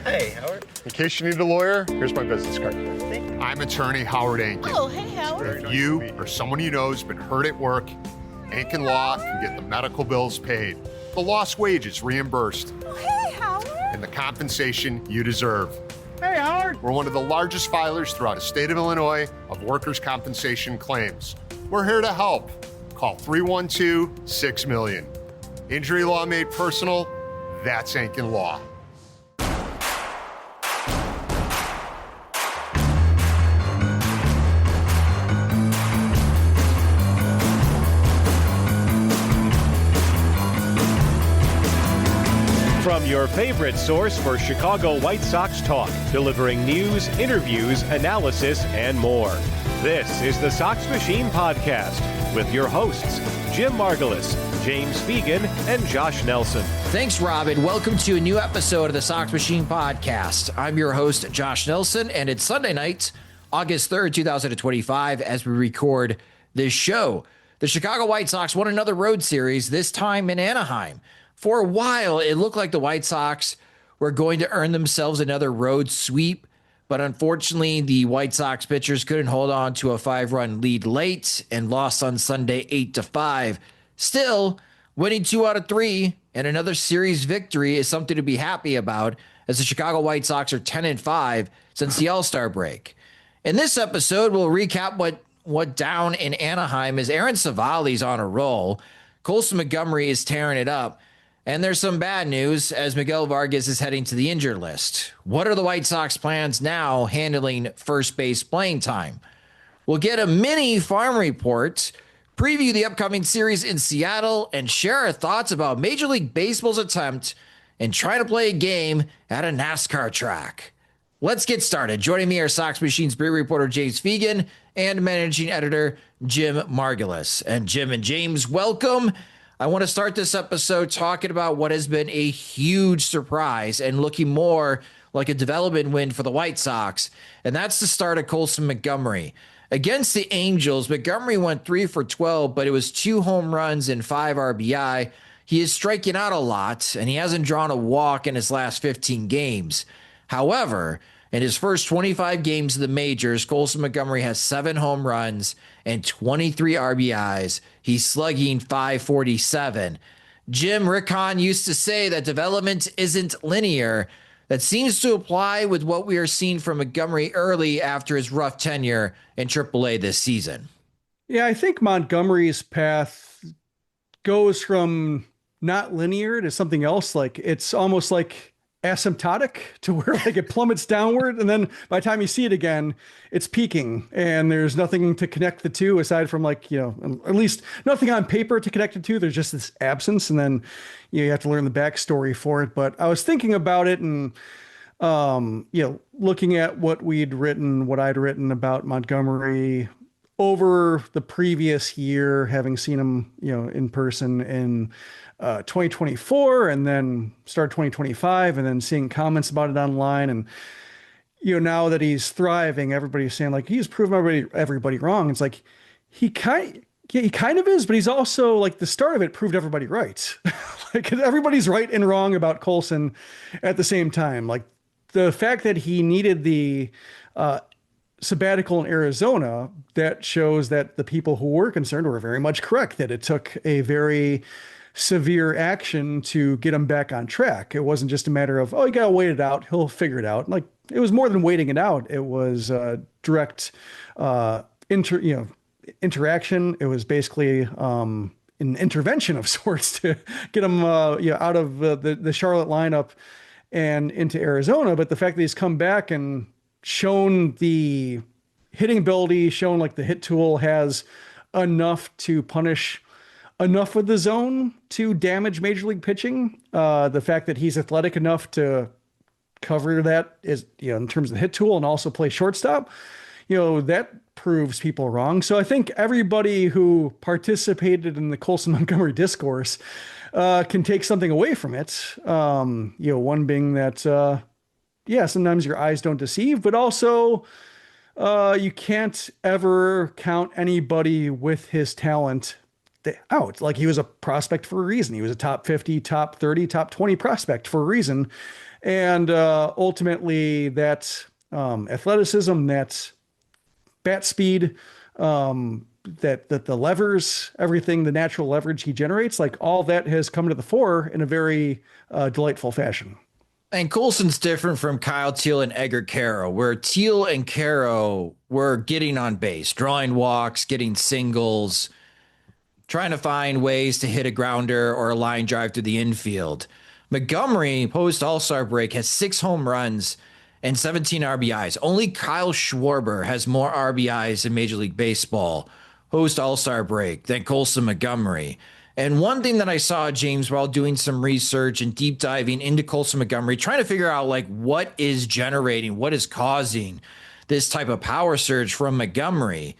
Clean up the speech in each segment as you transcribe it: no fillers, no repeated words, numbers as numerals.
Hey, Howard. In case you need a lawyer, here's my business card. Thank you. I'm attorney Howard Ankin. Oh, hey, Howard. If you or someone you know has been hurt at work, Ankin Law can get the medical bills paid, the lost wages reimbursed, Oh, hey, Howard. and the compensation you deserve. Hey, Howard. We're one of the largest filers throughout the state of Illinois of workers' compensation claims. We're here to help. Call 312-6-million. Injury law made personal, that's Ankin Law. From your favorite source for Chicago White Sox talk, delivering news, interviews, analysis, and more. This is the Sox Machine Podcast with your hosts, Jim Margalus, James Fegan, and Josh Nelson. Thanks, Robin. Welcome to a new episode of the Sox Machine Podcast. I'm your host, Josh Nelson, and it's Sunday night, August 3rd, 2025, as we record this show. The Chicago White Sox won another road series, this time in Anaheim. For a while, it looked like the White Sox were going to earn themselves another road sweep, but unfortunately, the White Sox pitchers couldn't hold on to a 5-run lead late and lost on Sunday 8-5. Still, winning 2 out of 3 and another series victory is something to be happy about, as the Chicago White Sox are 10-5 since the All-Star break. In this episode, we'll recap what down in Anaheim as Aaron Civale is on a roll. Colson Montgomery is tearing it up. And there's some bad news as Miguel Vargas is heading to the injured list. What are the White Sox plans now handling first base playing time? We'll get a mini farm report, preview the upcoming series in Seattle, and share our thoughts about Major League Baseball's attempt in trying to play a game at a NASCAR track. Let's get started. Joining me are Sox Machine's beat reporter James Fegan and managing editor Jim Margalus. And Jim and James, welcome. I want to start this episode talking about what has been a huge surprise and looking more like a development win for the White Sox, and that's the start of Colson Montgomery. Against the Angels, Montgomery went 3 for 12, but it was 2 home runs and 5 RBI. He is striking out a lot, and he hasn't drawn a walk in his last 15 games. However, in his first 25 games of the majors, Colson Montgomery has 7 home runs and 23 RBIs. He's slugging .547. Jim, Rick Hahn used to say that development isn't linear. That seems to apply with what we are seeing from Montgomery early after his rough tenure in AAA this season. Yeah, I think Montgomery's path goes from not linear to something else. Like it's almost like asymptotic to where like it plummets downward, and then by the time you see it again, it's peaking, and there's nothing to connect the two aside from like, you know, at least nothing on paper to connect it to. There's just this absence, and then you have to learn the backstory for it. But I was thinking about it, and looking at what I'd written about Montgomery over the previous year, having seen him, in person in 2024 and then start 2025, and then seeing comments about it online. And, now that he's thriving, everybody's saying like, he's proven everybody wrong. It's like, he kind of is, but he's also like the start of it proved everybody right. Like everybody's right and wrong about Colson at the same time. Like the fact that he needed the, sabbatical in Arizona, that shows that the people who were concerned were very much correct, that it took a very severe action to get him back on track. It wasn't just a matter of, you got to wait it out, he'll figure it out. Like it was more than waiting it out. It was direct interaction. It was basically an intervention of sorts to get him out of the Charlotte lineup and into Arizona. But the fact that he's come back and shown the hitting ability, shown like the hit tool has enough to punish enough with the zone to damage major league pitching. The fact that he's athletic enough to cover that is, in terms of the hit tool and also play shortstop, that proves people wrong. So I think everybody who participated in the Colson Montgomery discourse can take something away from it. One being that, sometimes your eyes don't deceive, but also you can't ever count anybody with his talent out. Like he was a prospect for a reason. He was a top 50, top 30, top 20 prospect for a reason. And ultimately, that athleticism, that bat speed, that the levers, everything, the natural leverage he generates, like all that has come to the fore in a very delightful fashion. And Colson's different from Kyle Teal and Edgar Caro, where Teal and Caro were getting on base, drawing walks, getting singles, trying to find ways to hit a grounder or a line drive to the infield. Montgomery, post All-Star break, has 6 home runs and 17 RBIs. Only Kyle Schwarber has more RBIs in Major League Baseball post All-Star break than Colson Montgomery. And one thing that I saw, James, while doing some research and deep diving into Colson Montgomery, trying to figure out like what is generating, what is causing this type of power surge from Montgomery.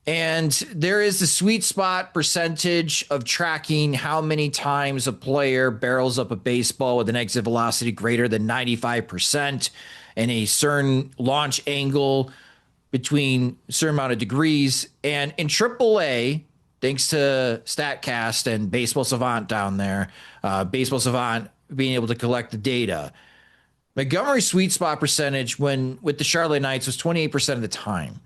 And there is the sweet spot percentage of tracking how many times a player barrels up a baseball with an exit velocity greater than 95% and a certain launch angle between a certain amount of degrees. And in AAA, thanks to StatCast and Baseball Savant down there, Baseball Savant being able to collect the data, Montgomery's sweet spot percentage when with the Charlotte Knights was 28% of the time.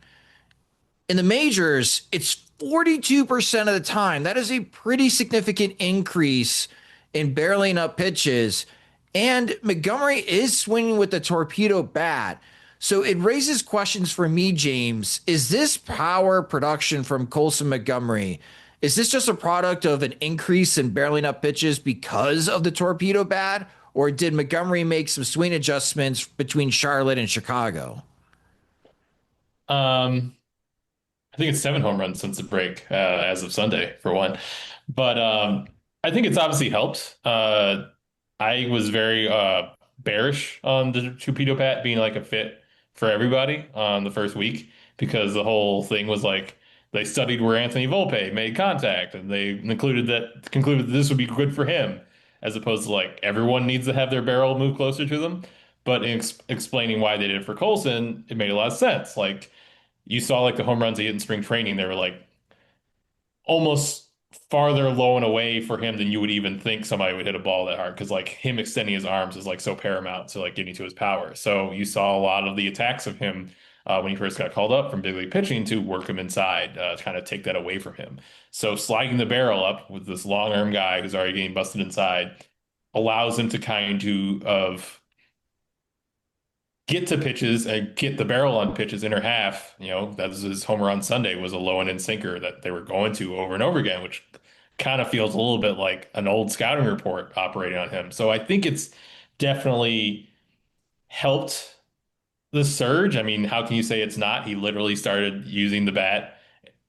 In the majors, it's 42% of the time. That is a pretty significant increase in barreling up pitches. And Montgomery is swinging with the torpedo bat. So it raises questions for me, James. Is this power production from Colson Montgomery? Is this just a product of an increase in barreling up pitches because of the torpedo bat? Or did Montgomery make some swing adjustments between Charlotte and Chicago? I think it's 7 home runs since the break, as of Sunday, for one. But I think it's obviously helped. I was very bearish on the torpedo bat being like a fit for everybody on the first week because the whole thing was like they studied where Anthony Volpe made contact and they concluded that this would be good for him, as opposed to like everyone needs to have their barrel move closer to them. But in explaining why they did it for Colson, it made a lot of sense. Like you saw like the home runs he hit in spring training, they were like almost farther low and away for him than you would even think somebody would hit a ball that hard, because like him extending his arms is like so paramount to like getting to his power. So you saw a lot of the attacks of him when he first got called up from big league pitching to work him inside, to kind of take that away from him. So sliding the barrel up with this long arm guy who's already getting busted inside allows him to kind of get to pitches and get the barrel on pitches in her half. You know, that was his homer on Sunday, was a low and in sinker that they were going to over and over again, which kind of feels a little bit like an old scouting report operating on him. So I think it's definitely helped the surge. I mean, how can you say it's not? He literally started using the bat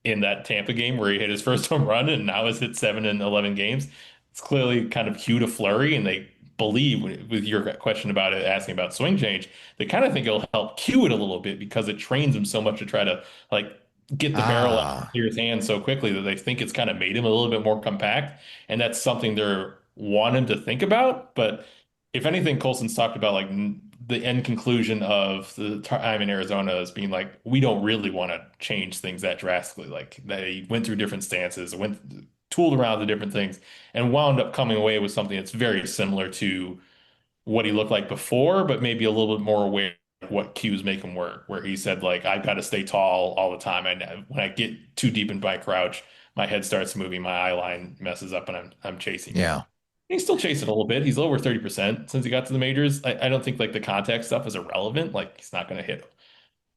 in that Tampa game where he hit his first home run and now has hit 7 in 11 games. It's clearly kind of cued a flurry, and they believe, with your question about it, asking about swing change, they kind of think it'll help cue it a little bit because it trains him so much to try to like get the barrel out of his hand so quickly that they think it's kind of made him a little bit more compact. And that's something they're wanting to think about. But if anything, Colson's talked about like the end conclusion of the time in Arizona as being like, we don't really want to change things that drastically. Like they went through different stances, tooled around the different things, and wound up coming away with something that's very similar to what he looked like before, but maybe a little bit more aware of what cues make him work, where he said, like, I've got to stay tall all the time. And when I get too deep in my crouch, my head starts moving, my eye line messes up, and I'm chasing. Yeah. He's still chasing a little bit. He's over 30% since he got to the majors. I don't think like the contact stuff is irrelevant. Like he's not going to hit.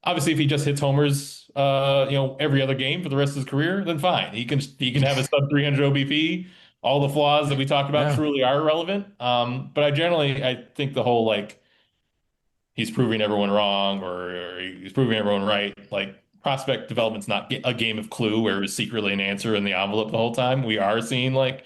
Obviously, if he just hits homers, every other game for the rest of his career, then fine. He can have a sub 300 OBP. All the flaws that we talked about truly are irrelevant. But I think the whole like he's proving everyone wrong or he's proving everyone right. Like prospect development's not a game of Clue where it's secretly an answer in the envelope the whole time. We are seeing like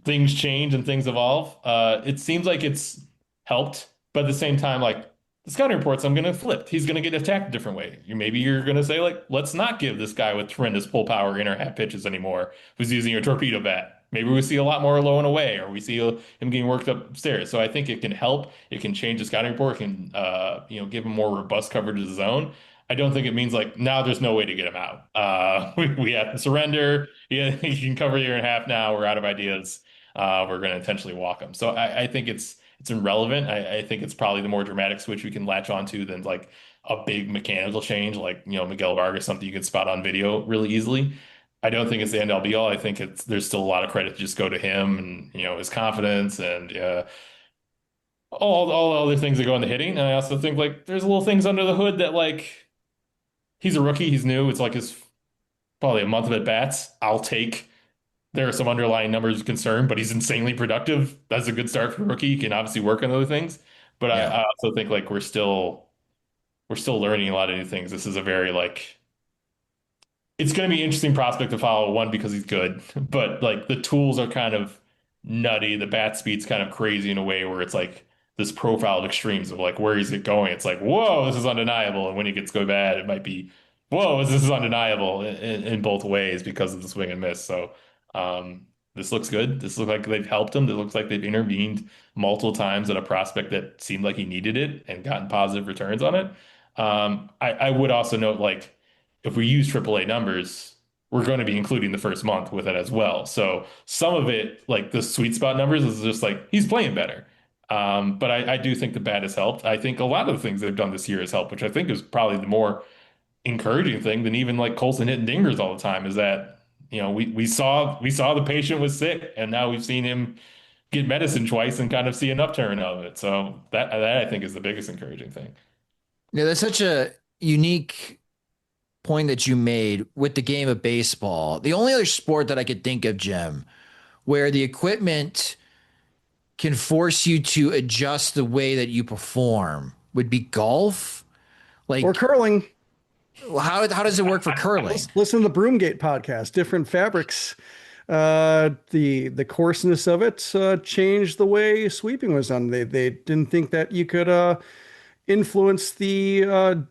things change and things evolve. It seems like it's helped, but at the same time, like the scouting reports, I'm going to flip. He's going to get attacked a different way. Maybe you're going to say, like, let's not give this guy with tremendous pull power inner half pitches anymore who's using a torpedo bat. Maybe we see a lot more low and away, or we see him getting worked upstairs. So I think it can help. It can change the scouting report. It can, give him more robust coverage of the zone. I don't think it means like now there's no way to get him out. We have to surrender. Yeah, he can cover the year and a half now. We're out of ideas. We're going to intentionally walk him. So I think it's it's irrelevant. I think it's probably the more dramatic switch we can latch onto than like a big mechanical change, like, Miguel Vargas, something you can spot on video really easily. I don't think it's the end all be all. I think there's still a lot of credit to just go to him and, his confidence and all the other things that go in the hitting. And I also think like there's little things under the hood that like he's a rookie, he's new. It's like his probably a month of at bats. I'll take. There are some underlying numbers of concern, but he's insanely productive. That's a good start for a rookie. He can obviously work on other things, but I, Yeah. I also think like we're still learning a lot of new things. This is a very like it's going to be an interesting prospect to follow. One, because he's good, but like the tools are kind of nutty. The bat speed's kind of crazy in a way where it's like this profiled extremes of like where is it going? It's like, whoa, this is undeniable. And when it gets go bad, it might be, whoa, this is undeniable in both ways because of the swing and miss. So this looks good. This looks like they've helped him. It looks like they've intervened multiple times at a prospect that seemed like he needed it and gotten positive returns on it. I would also note like if we use AAA numbers, we're going to be including the first month with it as well. So some of it, like the sweet spot numbers, is just like he's playing better. But I do think the bat has helped. I think a lot of the things they've done this year has helped, which I think is probably the more encouraging thing than even like Colson hitting dingers all the time is that, we saw the patient was sick and now we've seen him get medicine twice and kind of see an upturn of it. So that I think is the biggest encouraging thing. Yeah, that's such a unique point that you made with the game of baseball. The only other sport that I could think of, Jim, where the equipment can force you to adjust the way that you perform would be golf. Like, Or curling. how does it work for curling? Listen to the Broomgate podcast. Different fabrics. The coarseness of it changed the way sweeping was done. They didn't think that you could influence the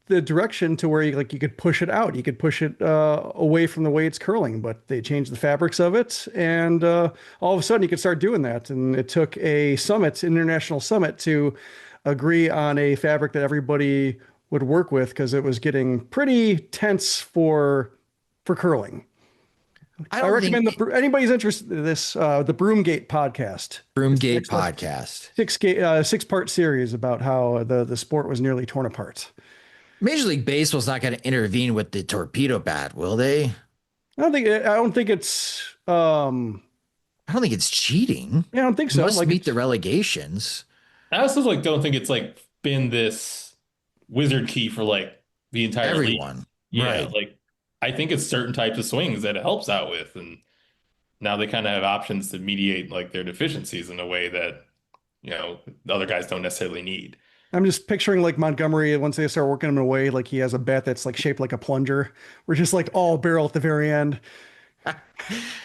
direction to where you could push it out. You could push it away from the way it's curling, but they changed the fabrics of it, and all of a sudden you could start doing that. And it took a summit, international summit, to agree on a fabric that everybody would work with because it was getting pretty tense for curling. I recommend anybody's interested in this, the Broomgate podcast. Broomgate podcast. 6-part series about how the sport was nearly torn apart. Major League Baseball's not going to intervene with the torpedo bat, will they? I don't think it's. I don't think it's cheating. Yeah, I don't think so. Must meet the relegations. I also like don't think it's like been this wizard key for like the entire league. Everyone. Yeah, Right. like I think it's certain types of swings that it helps out with, and now they kind of have options to mediate like their deficiencies in a way that the other guys don't necessarily need. I'm just picturing like Montgomery once they start working him away, like he has a bat that's like shaped like a plunger. We're just like all barrel at the very end. Like,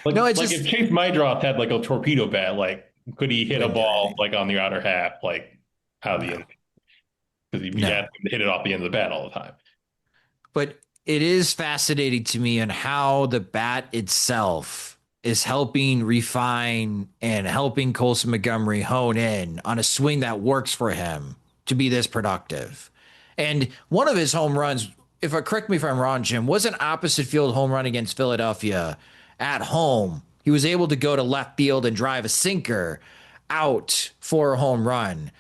No, it's like just if Chase Mydroth had like a torpedo bat, like could he hit a ball like on the outer half, like out of the end? Because he'd be No. asking to hit it off the end of the bat all the time. But it is fascinating to me on how the bat itself is helping refine and helping Colson Montgomery hone in on a swing that works for him to be this productive. And one of his home runs, correct me if I'm wrong, Jim, was an opposite field home run against Philadelphia at home. He was able to go to left field and drive a sinker out for a home run.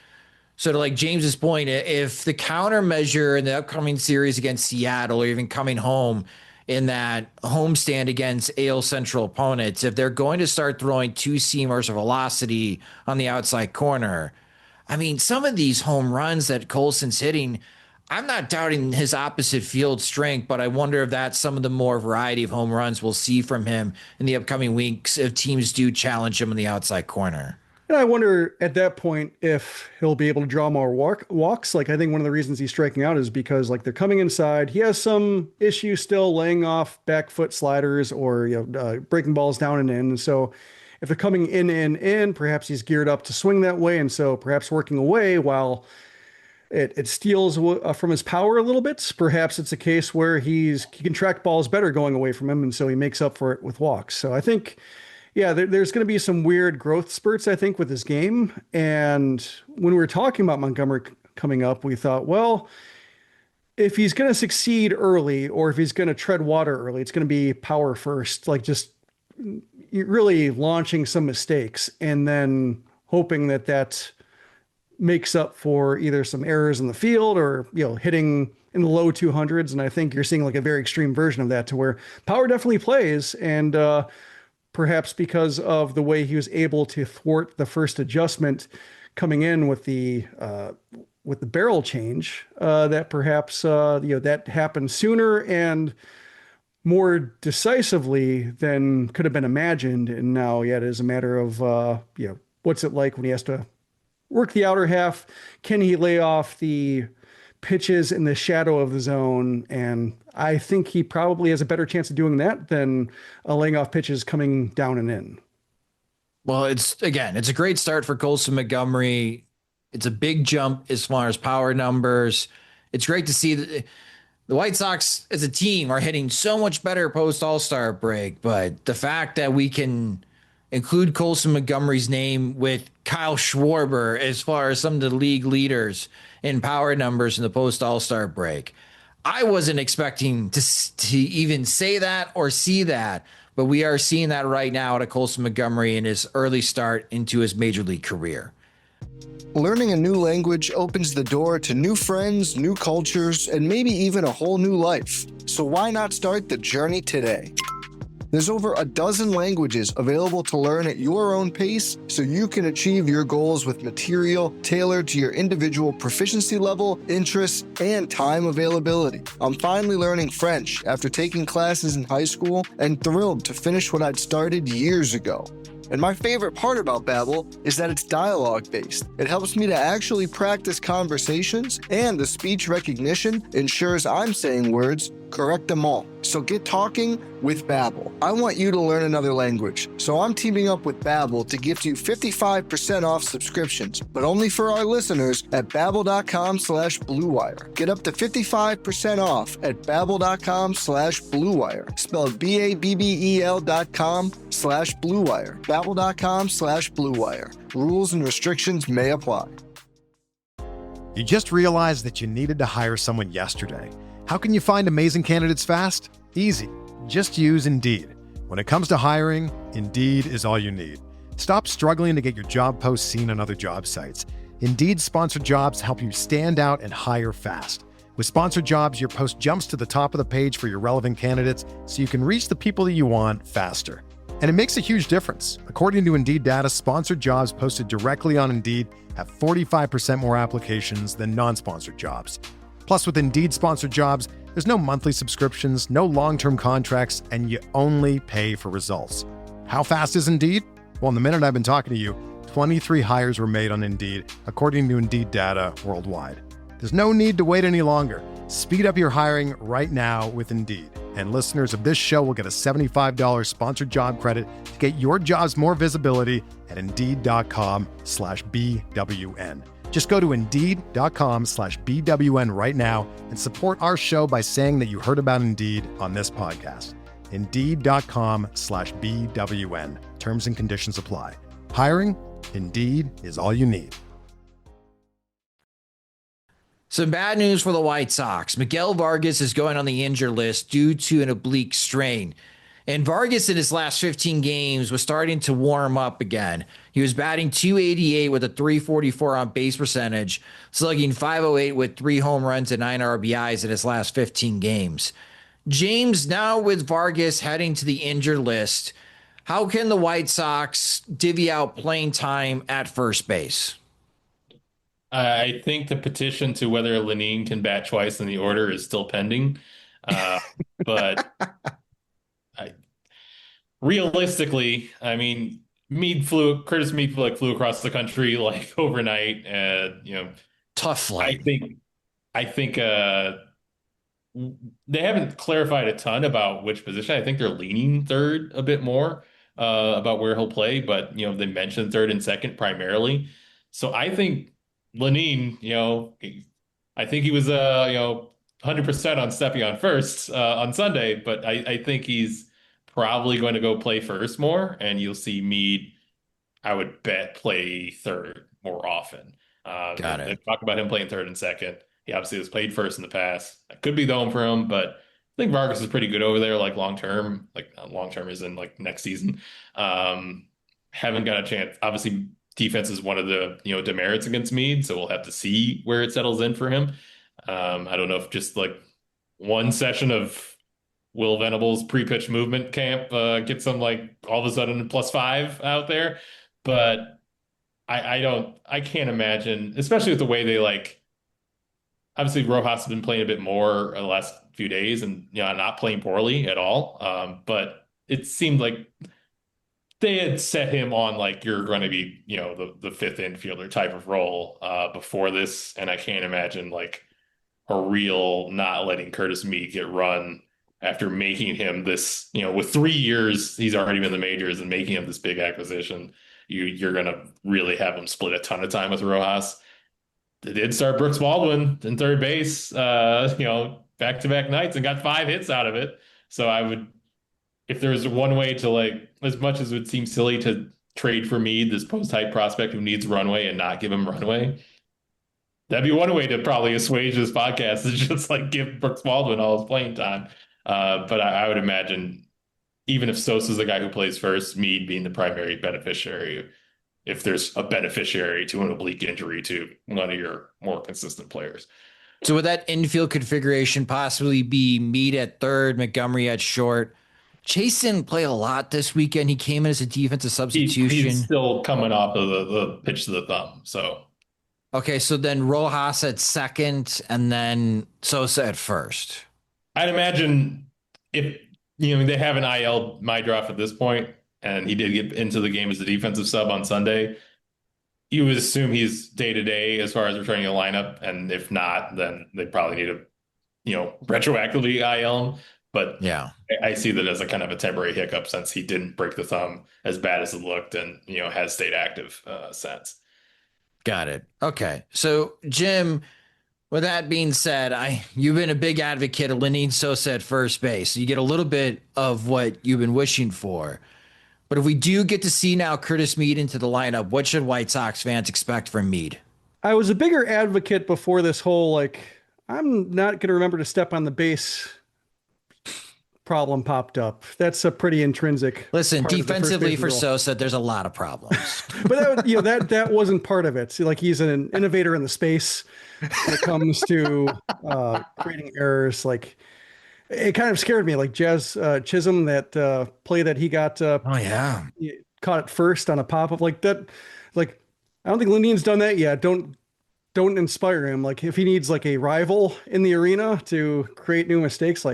So to like James's point, if the countermeasure in the upcoming series against Seattle or even coming home in that homestand against AL Central opponents, if they're going to start throwing two seamers or velocity on the outside corner, I mean, some of these home runs that Colson's hitting, I'm not doubting his opposite field strength, but I wonder if that's some of the more variety of home runs we'll see from him in the upcoming weeks if teams do challenge him in the outside corner. And I wonder at that point if he'll be able to draw more walks. Like, I think one of the reasons he's striking out is because like they're coming inside. He has some issues still laying off back foot sliders or breaking balls down and in. So if they're coming in, perhaps he's geared up to swing that way. And so perhaps working away while it steals from his power a little bit. Perhaps it's a case where he can track balls better going away from him. And so he makes up for it with walks. So I think, yeah, there's going to be some weird growth spurts, I think, with his game. And when we were talking about Montgomery coming up, we thought, well, if he's going to succeed early or if he's going to tread water early, it's going to be power first, like just really launching some mistakes and then hoping that makes up for either some errors in the field or, hitting in the low 200s. And I think you're seeing like a very extreme version of that to where power definitely plays. And perhaps because of the way he was able to thwart the first adjustment coming in with the barrel change, that perhaps that happened sooner and more decisively than could have been imagined. And now, yeah, it is a matter of what's it like when he has to work the outer half? Can he lay off the pitches in the shadow of the zone? And I think he probably has a better chance of doing that than laying off pitches coming down and in. Well, it's a great start for Colson Montgomery. It's a big jump as far as power numbers. It's great to see that the White Sox as a team are hitting so much better post All-Star break, but the fact that we can include Colson Montgomery's name with Kyle Schwarber as far as some of the league leaders in power numbers in the post All-Star break, I wasn't expecting to even say that or see that, but we are seeing that right now to Colson Montgomery in his early start into his major league career. Learning a new language opens the door to new friends, new cultures, and maybe even a whole new life. So why not start the journey today? There's over a dozen languages available to learn at your own pace so you can achieve your goals with material tailored to your individual proficiency level, interests, and time availability. I'm finally learning French after taking classes in high school and thrilled to finish what I'd started years ago. And my favorite part about Babbel is that it's dialogue-based. It helps me to actually practice conversations, and the speech recognition ensures I'm saying words correct them all. So get talking with Babbel. I want you to learn another language, so I'm teaming up with Babbel to gift you 55% off subscriptions, but only for our listeners at babbel.com/bluewire. Get up to 55% off at babbel.com/bluewire. Spelled BABBEL.com/bluewire. Babbel.com/bluewire. Rules and restrictions may apply. You just realized that you needed to hire someone yesterday. How can you find amazing candidates fast? Easy. Just use Indeed. When it comes to hiring, Indeed is all you need. Stop struggling to get your job posts seen on other job sites. Indeed sponsored jobs help you stand out and hire fast. With sponsored jobs, your post jumps to the top of the page for your relevant candidates so you can reach the people that you want faster. And it makes a huge difference. According to Indeed data, sponsored jobs posted directly on Indeed have 45% more applications than non-sponsored jobs. Plus, with Indeed sponsored jobs, there's no monthly subscriptions, no long-term contracts, and you only pay for results. How fast is Indeed? Well, in the minute I've been talking to you, 23 hires were made on Indeed, according to Indeed data worldwide. There's no need to wait any longer. Speed up your hiring right now with Indeed. And listeners of this show will get a $75 sponsored job credit to get your jobs more visibility at Indeed.com/BWN. Just go to Indeed.com/BWN right now and support our show by saying that you heard about Indeed on this podcast. Indeed.com/BWN. Terms and conditions apply. Hiring? Indeed is all you need. Some bad news for the White Sox. Miguel Vargas is going on the injured list due to an oblique strain. And Vargas in his last 15 games was starting to warm up again. He was batting .288 with a .344 on base percentage, slugging .508 with 3 home runs and 9 RBIs in his last 15 games. James, now with Vargas heading to the injured list, how can the White Sox divvy out playing time at first base? I think the petition to whether Lenine can bat twice in the order is still pending. But realistically, I mean, Curtis Meade flew across the country like overnight. Tough flight. I think they haven't clarified a ton about which position. I think they're leaning third a bit more about where he'll play, but they mentioned third and second primarily. So I think Lenine, I think he was 100% on Steffi on first on Sunday, but I think he's probably going to go play first more, and you'll see Meade, I would bet, play third more often. Got it. They talk about him playing third and second. He obviously has played first in the past. That could be the home for him, but I think Vargas is pretty good over there, like long term. Like long term is in like next season. Haven't got a chance. Obviously, defense is one of the, demerits against Meade. So we'll have to see where it settles in for him. I don't know if just like one session of Will Venable's pre-pitch movement camp gets him like all of a sudden +5 out there. But I can't imagine, especially with the way they like, obviously Rojas has been playing a bit more the last few days and not playing poorly at all. But it seemed like they had set him on like you're going to be, the fifth infielder type of role before this, and I can't imagine like a real not letting Curtis Meade get run after making him this, with 3 years he's already been in the majors and making him this big acquisition. You're going to really have him split a ton of time with Rojas. They did start Brooks Baldwin in third base, back-to-back nights and got 5 hits out of it. So I would, if there's one way to like, as much as it would seem silly to trade for Meade, this post-hype prospect who needs runway and not give him runway, that'd be one way to probably assuage this podcast is just like give Brooks Baldwin all his playing time. But I would imagine even if Sosa's the guy who plays first, Meade being the primary beneficiary, if there's a beneficiary to an oblique injury to one of your more consistent players. So would that infield configuration possibly be Meade at third, Montgomery at short? Chase didn't play a lot this weekend. He came in as a defensive substitution. He's still coming off of the pitch to the thumb. So, okay, so then Rojas at second and then Sosa at first. I'd imagine if they have an IL Mydroff at this point, and he did get into the game as a defensive sub on Sunday, you would assume he's day-to-day as far as returning a lineup, and if not, then they probably need to, retroactively IL him. But yeah, I see that as a kind of a temporary hiccup since he didn't break the thumb as bad as it looked and, has stayed active since. Got it. Okay. So, Jim, with that being said, you've been a big advocate of Lenyn Sosa at first base. So you get a little bit of what you've been wishing for. But if we do get to see now Curtis Meade into the lineup, what should White Sox fans expect from Meade? I was a bigger advocate before this whole, I'm not going to remember to step on the base problem popped up. That's a pretty intrinsic. Listen, defensively for Sosa, there's a lot of problems. But that wasn't part of it. See, he's an innovator in the space when it comes to creating errors. It kind of scared me, Jazz Chisholm, that play that he got. Caught it first on a pop up like that. I don't think Lenyn's done that yet. Don't inspire him. If he needs a rival in the arena to create new mistakes,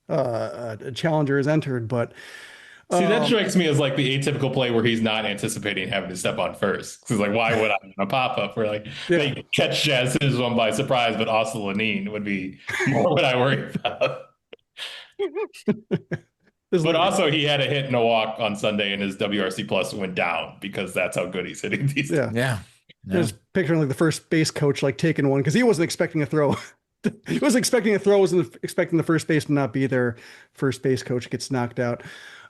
a challenger is entered. But see, that strikes me as the atypical play where he's not anticipating having to step on first. Because why would I in a pop up where they catch Jazz Chisholm by surprise, but also Lenyn would be more what I worry about. But also he had a hit and a walk on Sunday and his WRC plus went down because that's how good he's hitting these days. Yeah. Just picturing the first base coach taking one because he wasn't expecting a throw. He wasn't expecting a throw, wasn't expecting the first baseman not be there. First base coach gets knocked out.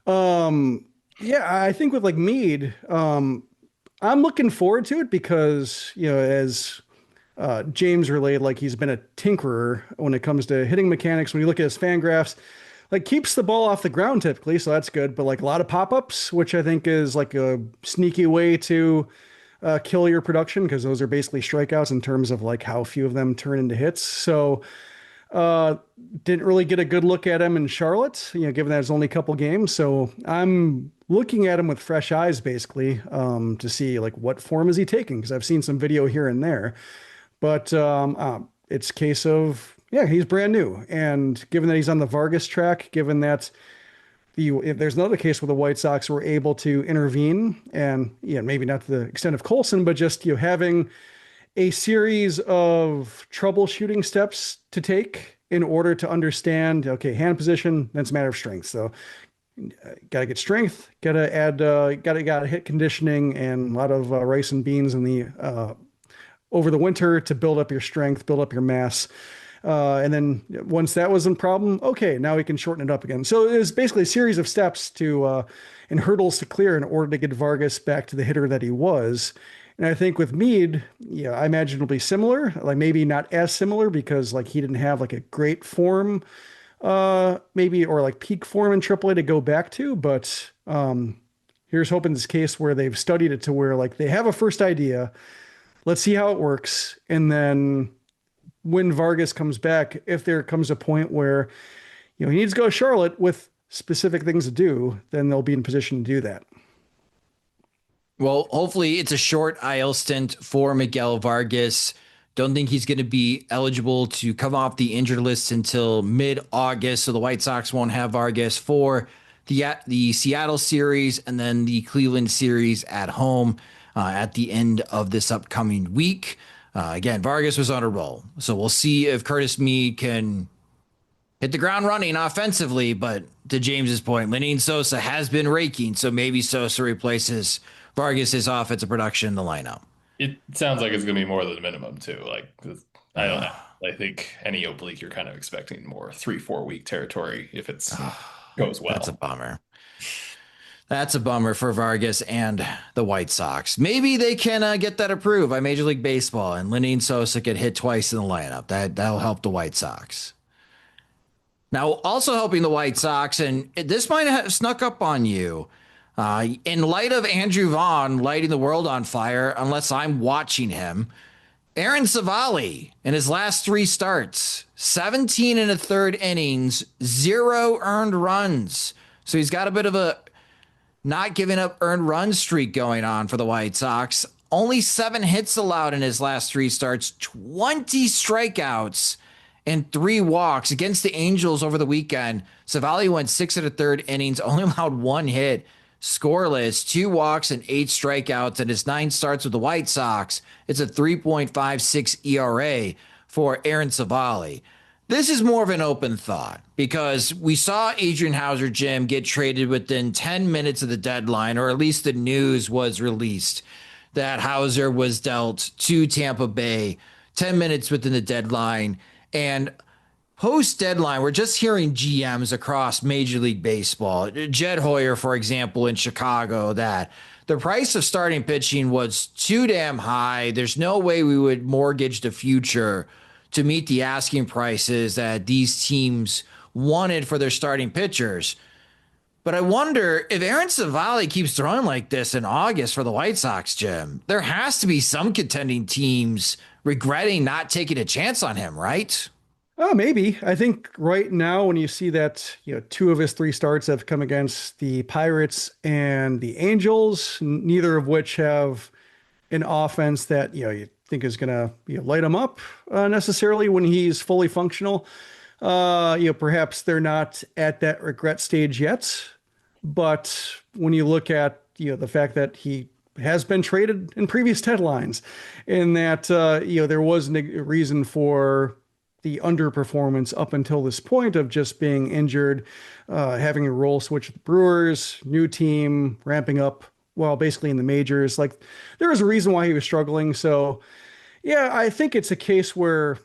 I think with Meade, I'm looking forward to it because, as James relayed, he's been a tinkerer when it comes to hitting mechanics. When you look at his fan graphs, keeps the ball off the ground typically, so that's good. But a lot of pop-ups, which I think is a sneaky way to kill your production because those are basically strikeouts in terms of how few of them turn into hits. So didn't really get a good look at him in Charlotte, given that it's only a couple games. So I'm looking at him with fresh eyes, basically, to see what form is he taking? Because I've seen some video here and there, but it's a case of, he's brand new. And given that he's on the Vargas track, given that if there's another case where the White Sox were able to intervene and maybe not to the extent of Colson, but just, having a series of troubleshooting steps to take in order to understand, okay, hand position, that's a matter of strength. So got to get strength, got to add, got to hit conditioning and a lot of rice and beans in the, over the winter to build up your strength, build up your mass. And then once that wasn't a problem, okay, now we can shorten it up again. So it was basically a series of steps to, and hurdles to clear in order to get Vargas back to the hitter that he was. And I think with Meade, I imagine it'll be similar, maybe not as similar because he didn't have a great form, maybe, or peak form in AAA to go back to, but here's hoping this case where they've studied it to where like they have a first idea. Let's see how it works. And then when Vargas comes back, if there comes a point where, he needs to go to Charlotte with specific things to do, then they'll be in position to do that. Well, hopefully it's a short IL stint for Miguel Vargas. Don't think he's going to be eligible to come off the injured list until mid-August. So the White Sox won't have Vargas for the Seattle series and then the Cleveland series at home at the end of this upcoming week. Again, Vargas was on a roll. So we'll see if Curtis Mead can hit the ground running offensively. But to James's point, Lenyn Sosa has been raking. So maybe Sosa replaces Vargas's offensive production in the lineup. It sounds like it's going to be more than the minimum too. Like, I don't know. I think any oblique, you're kind of expecting more 3-4 week territory if it's goes well. That's a bummer. That's a bummer for Vargas and the White Sox. Maybe they can get that approved by Major League Baseball and Lenyn Sosa could hit twice in the lineup. That'll help the White Sox. Now, also helping the White Sox, and this might have snuck up on you, in light of Andrew Vaughn lighting the world on fire, unless I'm watching him, Aaron Civale in his last 3 starts, 17 and a third innings, 0 earned runs. So he's got a bit of a not giving up earned run streak going on for the White Sox. Only 7 hits allowed in his last 3 starts, 20 strikeouts and 3 walks against the Angels over the weekend. Civale went 6 and a third innings, only allowed 1 hit. Scoreless, 2 walks and 8 strikeouts, and his 9 starts with the White Sox. It's a 3.56 ERA for Aaron Civale. This is more of an open thought because we saw Adrian Hauser, Jim, get traded within 10 minutes of the deadline, or at least the news was released that Hauser was dealt to Tampa Bay 10 minutes within the deadline. And post-deadline, we're just hearing GMs across Major League Baseball, Jed Hoyer, for example, in Chicago, that the price of starting pitching was too damn high. There's no way we would mortgage the future to meet the asking prices that these teams wanted for their starting pitchers. But I wonder if Aaron Civale keeps throwing like this in August for the White Sox, Jim, there has to be some contending teams regretting not taking a chance on him, right? Oh, maybe. I think right now when you see that, 2 of his 3 starts have come against the Pirates and the Angels, neither of which have an offense that, you think is going to light him up necessarily when he's fully functional. Perhaps they're not at that regret stage yet. But when you look at, the fact that he has been traded in previous deadlines and that, there wasn't a reason for the underperformance up until this point of just being injured, having a role switch with the Brewers, new team, ramping up, well, basically in the majors. Like, there was a reason why he was struggling. So, yeah, I think it's a case where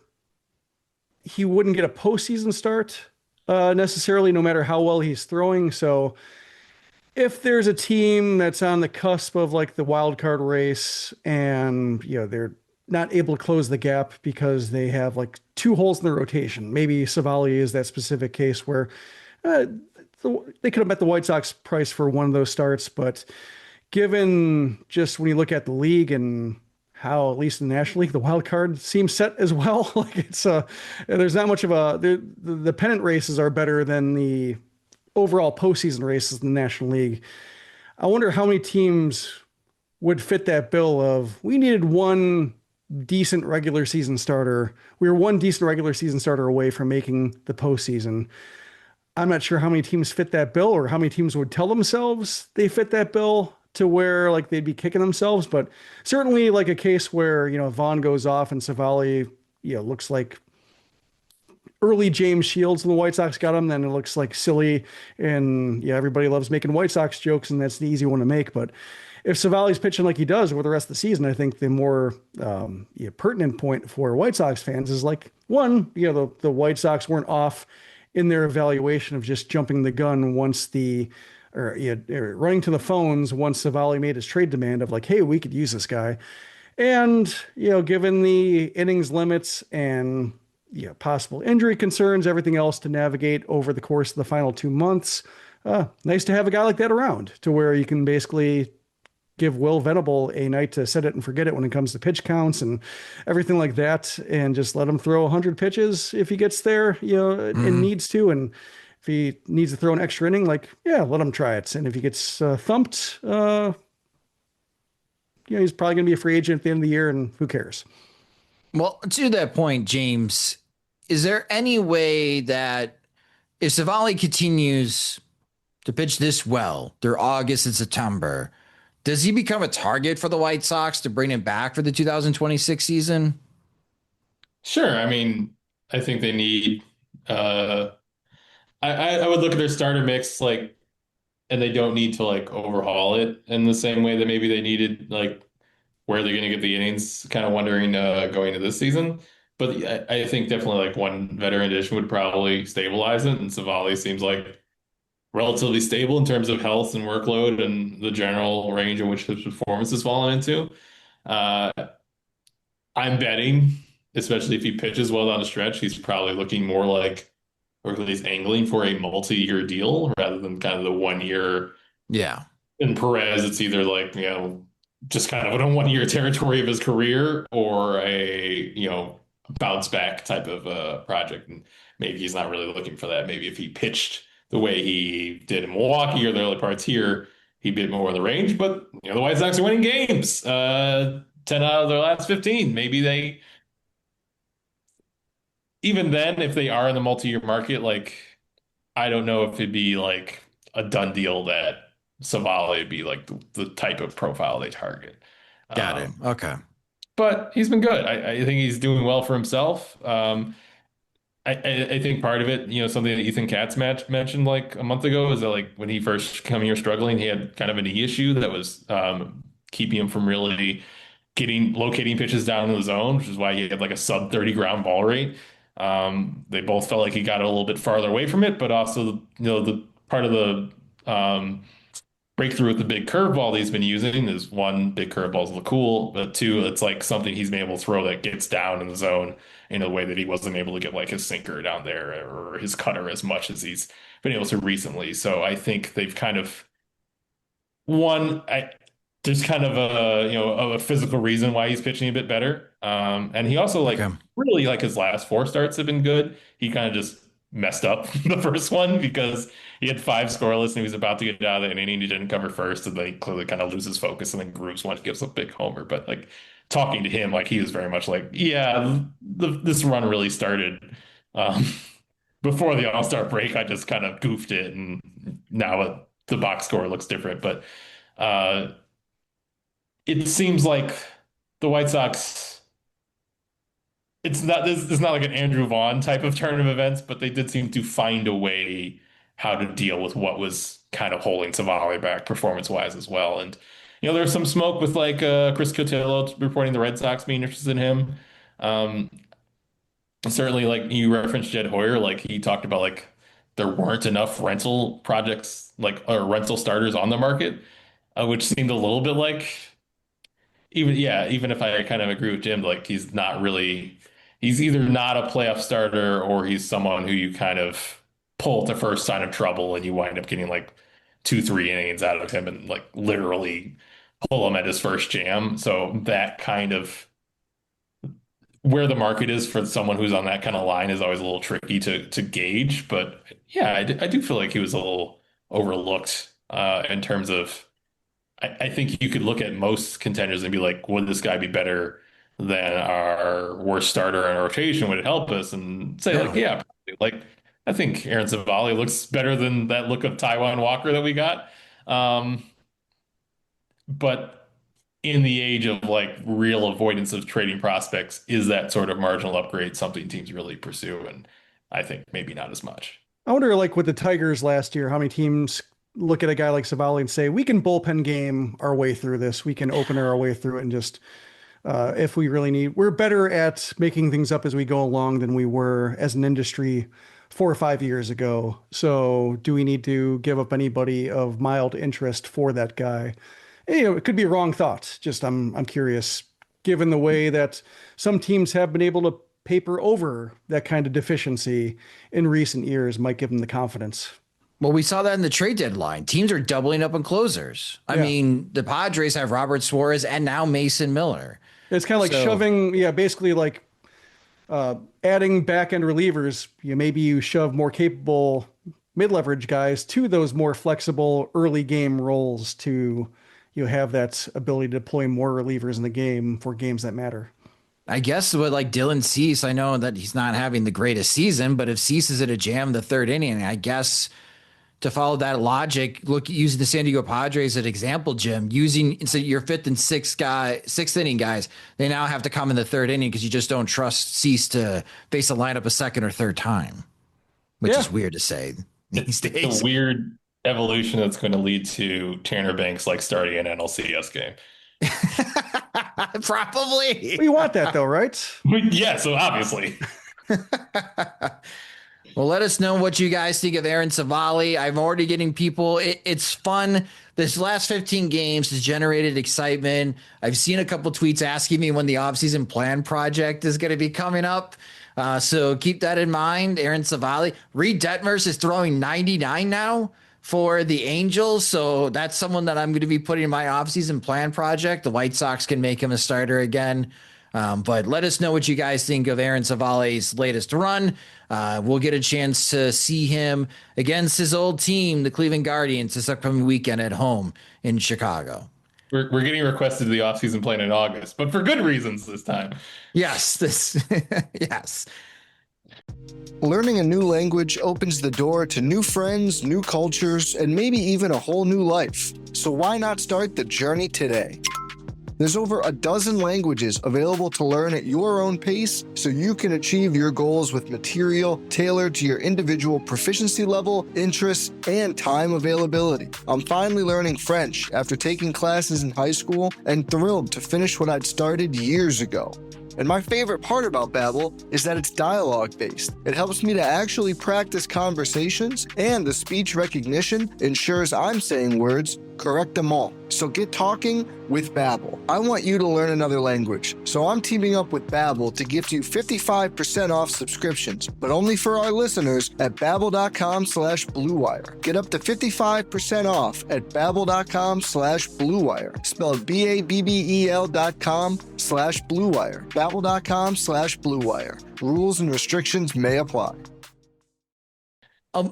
he wouldn't get a postseason start necessarily, no matter how well he's throwing. So if there's a team that's on the cusp of like the wild card race and, they're not able to close the gap because they have like 2 holes in the rotation. Maybe Civale is that specific case where they could have met the White Sox price for one of those starts. But given just when you look at the league and how, at least in the National League, the wild card seems set as well. Like it's there's not much of the pennant races are better than the overall postseason races in the National League. I wonder how many teams would fit that bill of we needed one decent regular season starter. We were one decent regular season starter away from making the postseason. I'm not sure how many teams fit that bill or how many teams would tell themselves they fit that bill to where like they'd be kicking themselves. But certainly like a case where, Vaughn goes off and Civale, looks like early James Shields and the White Sox got him, then it looks like silly. And everybody loves making White Sox jokes and that's the easy one to make. But if Civale's pitching like he does over the rest of the season, I think the more pertinent point for White Sox fans is like, one, the White Sox weren't off in their evaluation of just jumping the gun once running to the phones once Civale made his trade demand of like, hey, we could use this guy. And, given the innings limits and possible injury concerns, everything else to navigate over the course of the final 2 months, nice to have a guy like that around to where you can basically give Will Venable a night to set it and forget it when it comes to pitch counts and everything like that, and just let him throw 100 pitches if he gets there, and needs to. And if he needs to throw an extra inning, let him try it. And if he gets thumped, he's probably going to be a free agent at the end of the year, and who cares? Well, to that point, James, is there any way that if Civale continues to pitch this well through August and September, does he become a target for the White Sox to bring him back for the 2026 season? Sure. I mean, I think they need. I would look at their starter mix and they don't need to overhaul it in the same way that maybe they needed where they're going to get the innings. Kind of wondering going into this season. But I think definitely one veteran addition would probably stabilize it, and Civale seems like relatively stable in terms of health and workload and the general range in which his performance has fallen into. Uh, I'm betting, especially if he pitches well down the stretch, he's probably looking more or at least angling for a multi-year deal rather than kind of the 1 year. Yeah. In Perez, it's either just kind of in a 1 year territory of his career or a bounce back type of project. And maybe he's not really looking for that. Maybe if he pitched the way he did in Milwaukee or the early parts here, he'd be more in the range. But the White Sox are winning games, 10 out of their last 15. Maybe they, even then, if they are in the multi-year market, I don't know if it'd be a done deal that Civale would be the type of profile they target. Got it. Okay. But he's been good. I think he's doing well for himself. I think part of it, something that Ethan Katz mentioned a month ago is that when he first came here struggling, he had kind of a knee issue that was keeping him from really locating pitches down in the zone, which is why he had a sub 30 ground ball rate. They both felt like he got a little bit farther away from it, but also the part of the breakthrough with the big curveball that he's been using is one, big curveballs look cool, but two, it's something he's been able to throw that gets down in the zone in a way that he wasn't able to get his sinker down there or his cutter as much as he's been able to recently. So I think they've kind of there's kind of a physical reason why he's pitching a bit better. And he also really his last 4 starts have been good. He kind of just messed up the first one because he had 5 scoreless and he was about to get out of the inning. He didn't cover first, and then he clearly kind of loses focus, and then grooves one, gives a big homer. But talking to him, he was very much this run really started before the All-Star break. I just kind of goofed it, and now the box score looks different. But it seems like the White Sox. It's not an Andrew Vaughn type of turn of events, but they did seem to find a way how to deal with what was kind of holding Civale back performance-wise as well. And there's some smoke with Chris Cotillo reporting the Red Sox being interested in him. Certainly, you referenced Jed Hoyer, he talked about there weren't enough rental projects or rental starters on the market, which seemed a little bit even if I kind of agree with Jim, he's either not a playoff starter or he's someone who you kind of pull at the first sign of trouble and you wind up getting 2-3 innings out of him and literally pull him at his first jam. So that kind of where the market is for someone who's on that kind of line is always a little tricky to gauge. But yeah, I do feel like he was a little overlooked in terms of, I think you could look at most contenders and be would this guy be better than our worst starter in our rotation? Would it help us? And say yeah, probably. I think Aaron Civale looks better than that look of Taijuan Walker that we got. But in the age of real avoidance of trading prospects, is that sort of marginal upgrade something teams really pursue? And I think maybe not as much. I wonder, with the Tigers last year, how many teams look at a guy like Civale and say, we can bullpen game our way through this. We can opener our way through it, and just if we really need, we're better at making things up as we go along than we were as an industry 4 or 5 years ago. So do we need to give up anybody of mild interest for that guy? It could be a wrong thought. Just I'm curious, given the way that some teams have been able to paper over that kind of deficiency in recent years, might give them the confidence. Well, we saw that in the trade deadline. Teams are doubling up on closers. I mean, the Padres have Robert Suarez and now Mason Miller. It's kind of like shoving, basically like adding back-end relievers. Maybe you shove more capable mid-leverage guys to those more flexible early game roles to have that ability to deploy more relievers in the game for games that matter. I guess with like Dylan Cease, I know that he's not having the greatest season, but if Cease is at a jam in the third inning, I guess to follow that logic, using the San Diego Padres as an example, Jim, instead of your fifth and sixth inning guys, they now have to come in the third inning because you just don't trust Cease to face a lineup a second or third time, which is weird to say these days. It's a weird evolution that's going to lead to Tanner Banks like starting an NLCS game. Probably. We want that though, right? Yeah, so obviously. Well, let us know what you guys think of Aaron Civale. I'm already getting people. It's fun. This last 15 games has generated excitement. I've seen a couple tweets asking me when the offseason plan project is going to be coming up. So keep that in mind. Aaron Civale. Reed Detmers is throwing 99 now for the Angels. So that's someone that I'm going to be putting in my offseason plan project. The White Sox can make him a starter again. But let us know what you guys think of Aaron Civale's latest run. We'll get a chance to see him against his old team, the Cleveland Guardians, this upcoming weekend at home in Chicago. We're getting requested to the offseason plan in August, but for good reasons this time. Yes, yes. Learning a new language opens the door to new friends, new cultures, and maybe even a whole new life. So why not start the journey today? There's over a dozen languages available to learn at your own pace so you can achieve your goals with material tailored to your individual proficiency level, interests, and time availability. I'm finally learning French after taking classes in high school and thrilled to finish what I'd started years ago. And my favorite part about Babbel is that it's dialogue-based. It helps me to actually practice conversations, and the speech recognition ensures I'm saying words correct them all. So get talking with Babbel. I want you to learn another language, so I'm teaming up with Babbel to gift you 55% off subscriptions, but only for our listeners at babbel.com/bluewire. Get up to 55% off at babbel.com/bluewire. Spelled BABBEL.com/bluewire. Babbel.com/bluewire. Rules and restrictions may apply.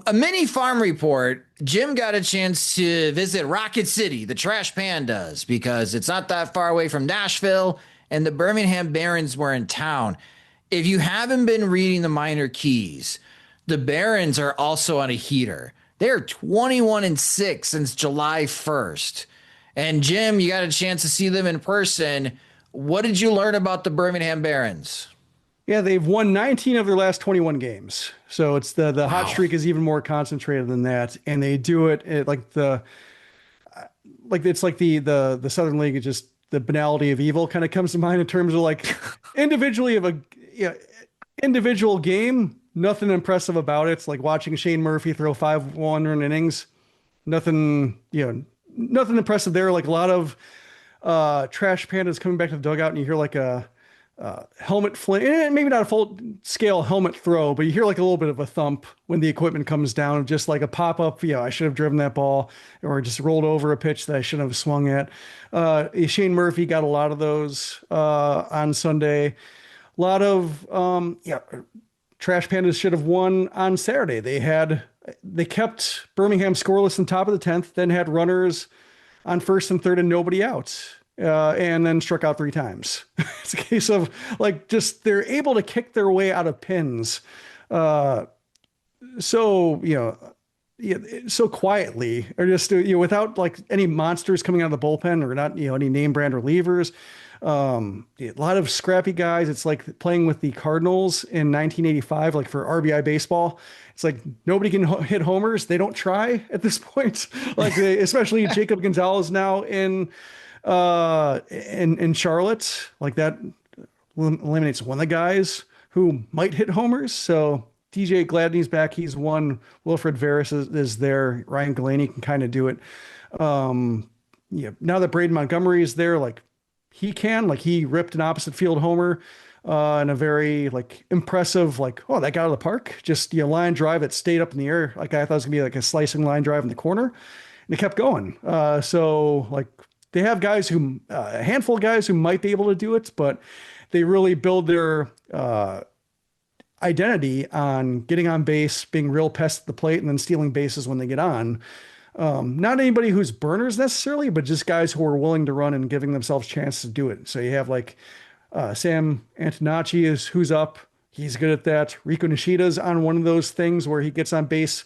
A mini farm report. Jim got a chance to visit Rocket City, the Trash Pandas, because it's not that far away from Nashville, and the Birmingham Barons were in town. If you haven't been reading the minor keys, the Barons are also on a heater. They're 21-6 since July 1st. And Jim, you got a chance to see them in person. What did you learn about the Birmingham Barons? Yeah, they've won 19 of their last 21 games. So it's the hot streak is even more concentrated than that. And they do it it's like the Southern League is just the banality of evil kind of comes to mind in terms of like individually of individual game, nothing impressive about it. It's like watching Shane Murphy throw 5 1-run innings. Nothing impressive there. Like a lot of Trash Pandas coming back to the dugout and you hear like a helmet flip, maybe not a full scale helmet throw, but you hear like a little bit of a thump when the equipment comes down, just like a pop up. I should have driven that ball, or just rolled over a pitch that I shouldn't have swung at. Shane Murphy got a lot of those on Sunday. A lot of Trash Pandas should have won on Saturday. They kept Birmingham scoreless in top of the 10th, then had runners on first and third and nobody out. And then struck out 3 times. It's a case of like, just they're able to kick their way out of pins. So quietly, or just, without like any monsters coming out of the bullpen, or not, any name brand relievers. A lot of scrappy guys. It's like playing with the Cardinals in 1985, like for RBI baseball. It's like nobody can hit homers. They don't try at this point. Like especially Jacob Gonzalez now in Charlotte, like that eliminates one of the guys who might hit homers. So DJ Gladney's back. He's won. Wilfred Veras is there. Ryan Galaney can kind of do it. Now that Braden Montgomery is there, like he ripped an opposite field homer and a very like impressive, like, oh, that got out of the park. Just, line drive that stayed up in the air. Like I thought it was gonna be like a slicing line drive in the corner, and it kept going. So like they have guys who, a handful of guys who might be able to do it, but they really build their identity on getting on base, being real pests at the plate, and then stealing bases when they get on. Not anybody who's burners necessarily, but just guys who are willing to run and giving themselves a chance to do it. So you have like Sam Antonacci who's up. He's good at that. Rico Nishida's on one of those things where he gets on base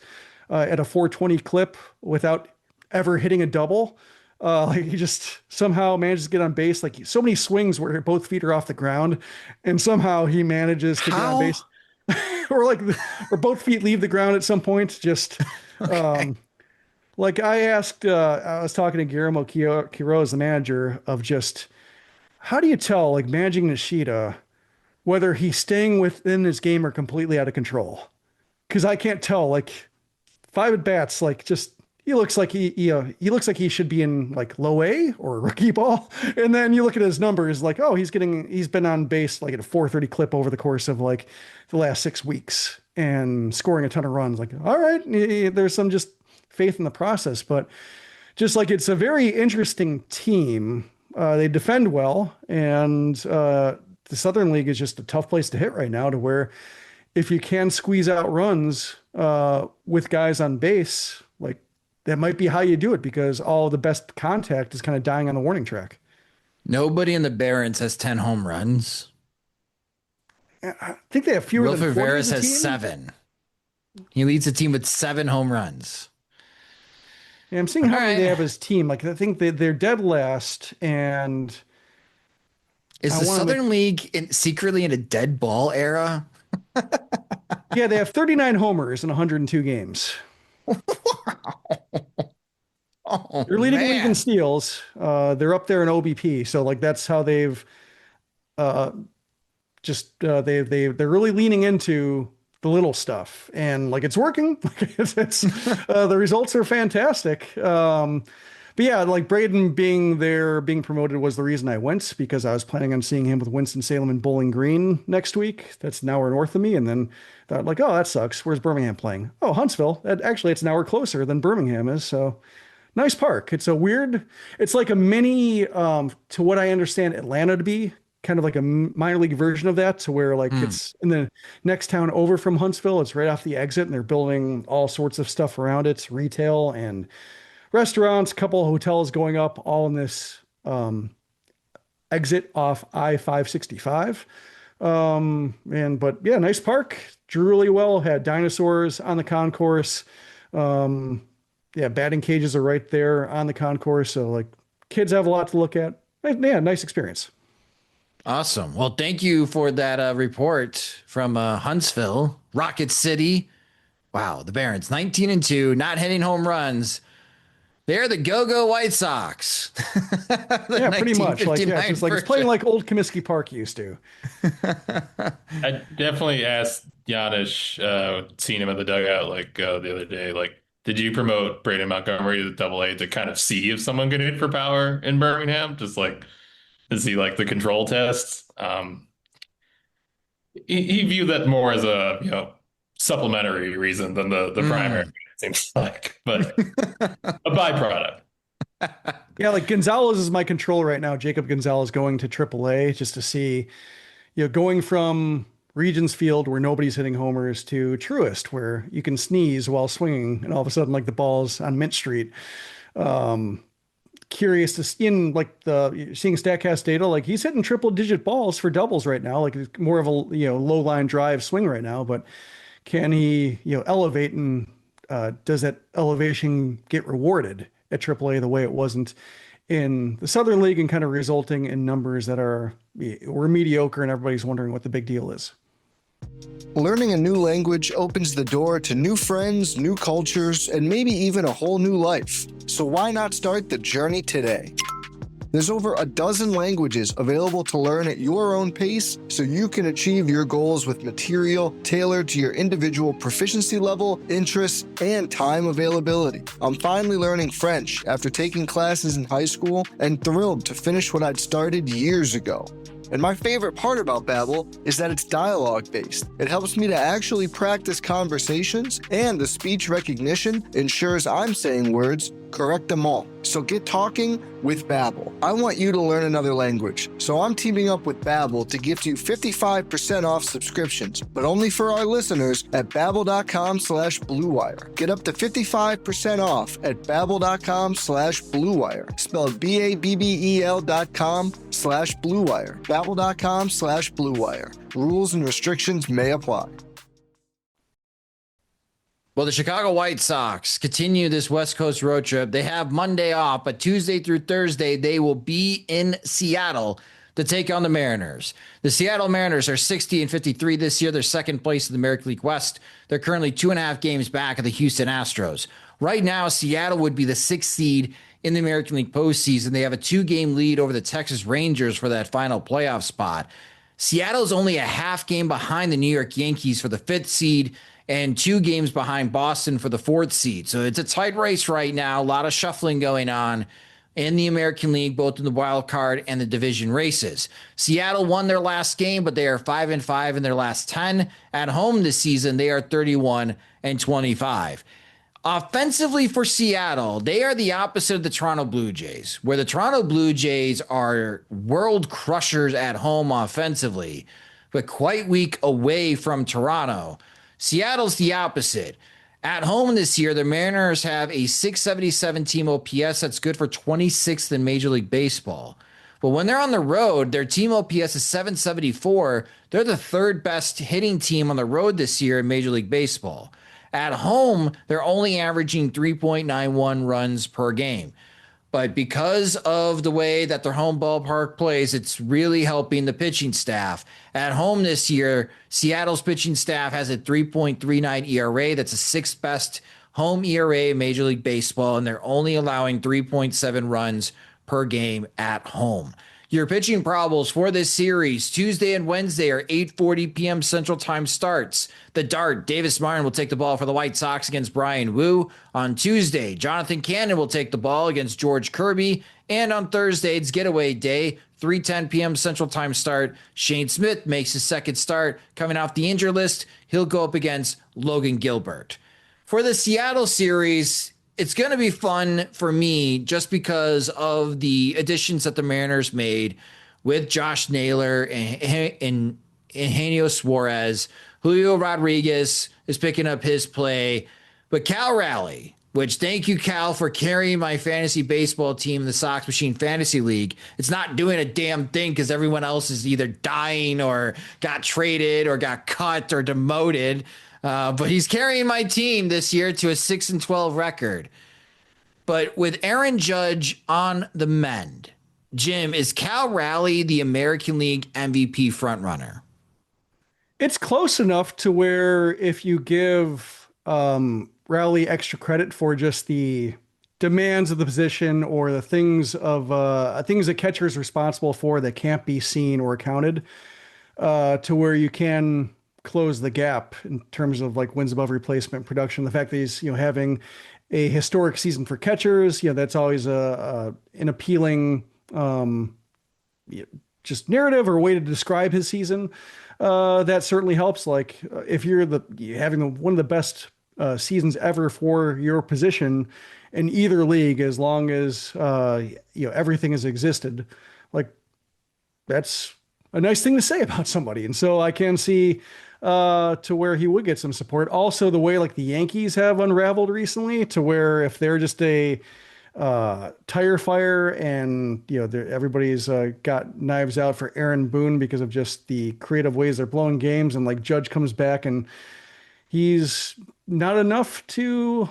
at a 420 clip without ever hitting a double. Like he just somehow manages to get on base. Like so many swings where both feet are off the ground, and somehow he manages to get on base. or both feet leave the ground at some point. Just like I asked, I was talking to Guillermo Quiroz, the manager, of just how do you tell, like managing Nishida, whether he's staying within his game or completely out of control? Because I can't tell. Like 5 at bats, like just he looks like he looks like he should be in like low A or rookie ball. And then you look at his numbers, like, oh, he's been on base like at a 430 clip over the course of like the last 6 weeks and scoring a ton of runs. Like, all right, there's some just faith in the process, but just like it's a very interesting team. They defend well, and the Southern League is just a tough place to hit right now, to where if you can squeeze out runs with guys on base, like that might be how you do it, because all the best contact is kind of dying on the warning track. Nobody in the Barons has 10 home runs. I think they have fewer than 40 Rivera's as a has team. 7. He leads the team with 7 home runs. Yeah, I'm seeing how many they have as team. Like I think they're dead last, and Is the Southern League secretly in a dead ball era? yeah, they have 39 homers in 102 games. Oh, They're leading the man. league in steals. They're up there in OBP, so like that's how they've they're really leaning into the little stuff, and like it's working. it's the results are fantastic. But yeah, like Braden being promoted was the reason I went, because I was planning on seeing him with Winston-Salem and Bowling Green next week. That's an hour north of me. And then thought like, oh, that sucks. Where's Birmingham playing? Oh, Huntsville. Actually, it's an hour closer than Birmingham is. So nice park. It's like a mini, to what I understand Atlanta to be, kind of like a minor league version of that, to where like it's in the next town over from Huntsville. It's right off the exit, and they're building all sorts of stuff around it, retail and restaurants, couple of hotels going up, all in this exit off I-565. But yeah, nice park. Drew really well. Had dinosaurs on the concourse. Yeah, batting cages are right there on the concourse. So like kids have a lot to look at. Yeah, nice experience. Awesome. Well, thank you for that report from Huntsville, Rocket City. Wow, the Barons 19-2, not hitting home runs. They're the go-go White Sox. Yeah, pretty much. Like, yeah, it's playing like old Comiskey Park used to. I definitely asked Giannis, seeing him at the dugout like the other day, like, did you promote Braden Montgomery to Double-A to kind of see if someone could hit for power in Birmingham? Just like, is he like the control tests? He viewed that more as a supplementary reason than the primary. It seems like, but a byproduct. Yeah, like Gonzalez is my control right now. Jacob Gonzalez going to AAA just to see, going from Regents Field where nobody's hitting homers to Truist where you can sneeze while swinging, and all of a sudden like the ball's on Mint Street. Curious to see seeing Statcast data, like he's hitting triple-digit balls for doubles right now, like it's more of a low line drive swing right now, but can he elevate, and does that elevation get rewarded at AAA the way it wasn't in the Southern League, and kind of resulting in numbers that were mediocre, and everybody's wondering what the big deal is. Learning a new language opens the door to new friends, new cultures, and maybe even a whole new life. So why not start the journey today? There's over a dozen languages available to learn at your own pace, so you can achieve your goals with material tailored to your individual proficiency level, interests, and time availability. I'm finally learning French after taking classes in high school, and thrilled to finish what I'd started years ago. And my favorite part about Babbel is that it's dialogue-based. It helps me to actually practice conversations, and the speech recognition ensures I'm saying words correct them all. So get talking with Babbel. I want you to learn another language, so I'm teaming up with Babbel to gift you 55% off subscriptions, but only for our listeners at babbel.com/Blue Wire. Get up to 55% off at babbel.com/Blue Wire. Spelled BABBEL.com/Blue Wire. Babbel.com/Blue Wire. Rules and restrictions may apply. Well, the Chicago White Sox continue this West Coast road trip. They have Monday off, but Tuesday through Thursday, they will be in Seattle to take on the Mariners. The Seattle Mariners are 60-53 this year. They're second place in the American League West. They're currently 2.5 games back of the Houston Astros. Right now, Seattle would be the 6th seed in the American League postseason. They have a 2-game lead over the Texas Rangers for that final playoff spot. Seattle's only a half game behind the New York Yankees for the 5th seed, and 2 games behind Boston for the 4th seed. So it's a tight race right now. A lot of shuffling going on in the American League, both in the wild card and the division races. Seattle won their last game, but they are 5-5 in their last 10. At home this season, they are 31-25. Offensively for Seattle, they are the opposite of the Toronto Blue Jays, where the Toronto Blue Jays are world crushers at home offensively, but quite weak away from Toronto. Seattle's the opposite. At home this year, the Mariners have a 677 team OPS. That's good for 26th in Major League Baseball. But when they're on the road, their team OPS is 774. They're the 3rd best hitting team on the road this year in Major League Baseball. At home, they're only averaging 3.91 runs per game. But because of the way that their home ballpark plays, it's really helping the pitching staff. At home this year, Seattle's pitching staff has a 3.39 ERA. That's the 6th best home ERA in Major League Baseball, and they're only allowing 3.7 runs per game at home. Your pitching probables for this series, Tuesday and Wednesday, are 8:40 p.m. Central Time starts. The Dart, Davis Martin will take the ball for the White Sox against Brian Wu. On Tuesday, Jonathan Cannon will take the ball against George Kirby. And on Thursday, it's getaway day, 3:10 p.m. Central Time start. Shane Smith makes his second start. Coming off the injured list, he'll go up against Logan Gilbert. For the Seattle series, it's going to be fun for me just because of the additions that the Mariners made with Josh Naylor and Eugenio Suarez. Julio Rodriguez is picking up his play. But Cal Raleigh, which thank you, Cal, for carrying my fantasy baseball team in the Sox Machine Fantasy League. It's not doing a damn thing because everyone else is either dying or got traded or got cut or demoted. But he's carrying my team this year to a 6-12 record. But with Aaron Judge on the mend, Jim, is Cal Raleigh the American League MVP frontrunner? It's close enough to where if you give Raleigh extra credit for just the demands of the position or the things that catcher is responsible for that can't be seen or counted, to where you can close the gap in terms of like wins above replacement production. The fact that he's having a historic season for catchers, that's always an appealing just narrative or way to describe his season. That certainly helps. Like if you're having one of the best seasons ever for your position in either league, as long as everything has existed, like that's a nice thing to say about somebody. And so I can see to where he would get some support. Also, the way like the Yankees have unraveled recently, to where if they're just a tire fire and everybody's got knives out for Aaron Boone because of just the creative ways they're blowing games, and like Judge comes back and he's not enough to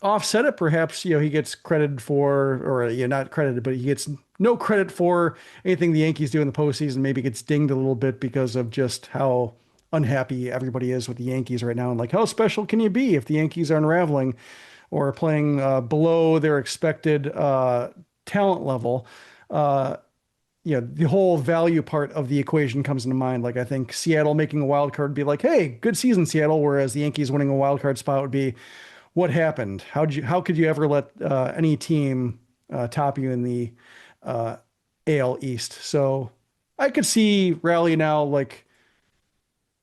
offset it. Perhaps he gets credited for, or not credited, but he gets no credit for anything the Yankees do in the postseason. Maybe gets dinged a little bit because of just how unhappy everybody is with the Yankees right now, and like how special can you be if the Yankees are unraveling or playing below their expected talent level. The whole value part of the equation comes into mind. Like I think Seattle making a wild card would be like, hey, good season, Seattle. Whereas the Yankees winning a wild card spot would be, what happened? How could you ever let any team top you in the AL East. So I could see Raleigh now like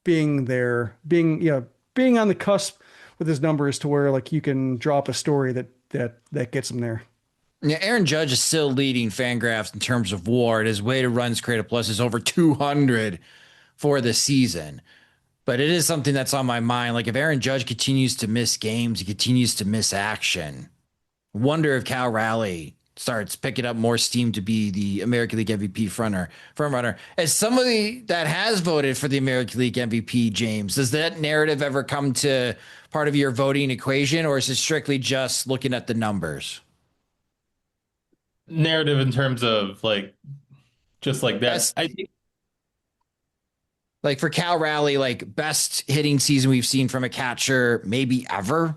being there, being on the cusp with his numbers to where like you can drop a story that gets him there. Yeah, Aaron Judge is still leading Fangraphs in terms of WAR. His weighted runs created plus is over 200 for the season. But it is something that's on my mind. Like if Aaron Judge continues to miss games, he continues to miss action. Wonder if Cal Raleigh starts picking up more steam to be the American League MVP front runner. As somebody that has voted for the American League MVP, James, does that narrative ever come to part of your voting equation, or is it strictly just looking at the numbers? Narrative in terms of like just like that. Best, like for Cal Raleigh, like best hitting season we've seen from a catcher maybe ever.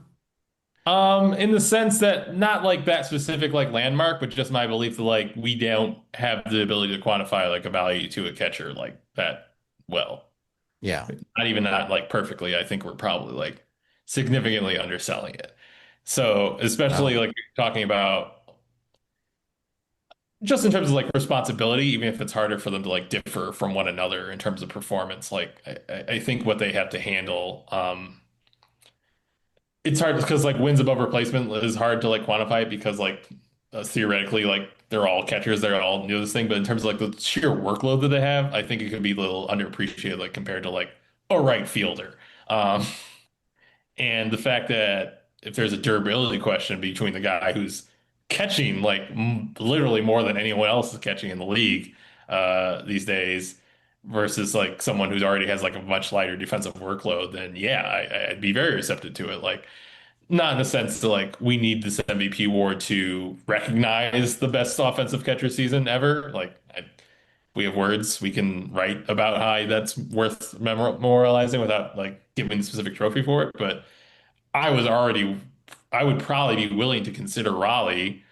In the sense that not like that specific like landmark, but just my belief that like we don't have the ability to quantify like a value to a catcher like that well. Yeah. Not like perfectly. I think we're probably like significantly underselling it. So especially like talking about just in terms of like responsibility, even if it's harder for them to like differ from one another in terms of performance, like I think what they have to handle, it's hard because like wins above replacement is hard to like quantify it because like theoretically like they're all catchers, they're all new to this thing, but in terms of like the sheer workload that they have, I think it could be a little underappreciated like compared to like a right fielder. Um, and the fact that if there's a durability question between the guy who's catching like literally more than anyone else is catching in the league these days versus like someone who's already has like a much lighter defensive workload, then yeah, I'd be very receptive to it. Like not in the sense that like we need this MVP award to recognize the best offensive catcher season ever. Like we have words we can write about how that's worth memorializing without like giving a specific trophy for it. But I was already, I would probably be willing to consider Raleigh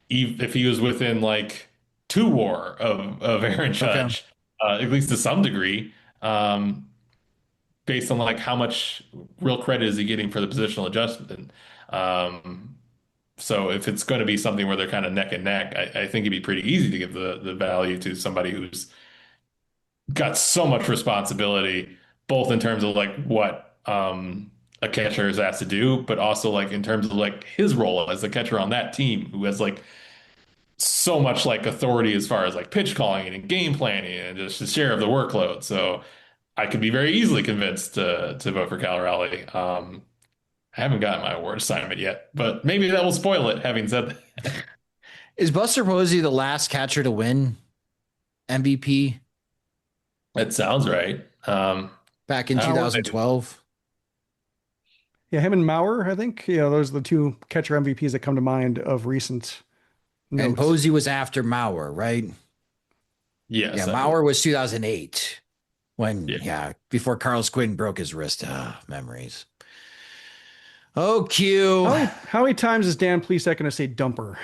if he was within like two WAR of Aaron Okay. Judge, at least to some degree, based on like how much real credit is he getting for the positional adjustment. So if it's going to be something where they're kind of neck and neck, I think it'd be pretty easy to give the value to somebody who's got so much responsibility, both in terms of like what a catcher is asked to do, but also like in terms of like his role as the catcher on that team, who has like so much like authority as far as like pitch calling and game planning and just a share of the workload. So I could be very easily convinced to vote for Cal Raleigh. I haven't gotten my award assignment yet, but maybe that will spoil it. Having said that, Is Buster Posey the last catcher to win MVP that sounds right. back in How old 2012? Yeah, him and Mauer, I think. Yeah, those are the two catcher MVPs that come to mind of recent And notes. Posey was after Mauer, right? Yes, Yeah, I Mauer was 2008 when, Yeah. before Carlos Quinn broke his wrist. Memories. Oh, Q. How many times is Dan Plesac going to say dumper?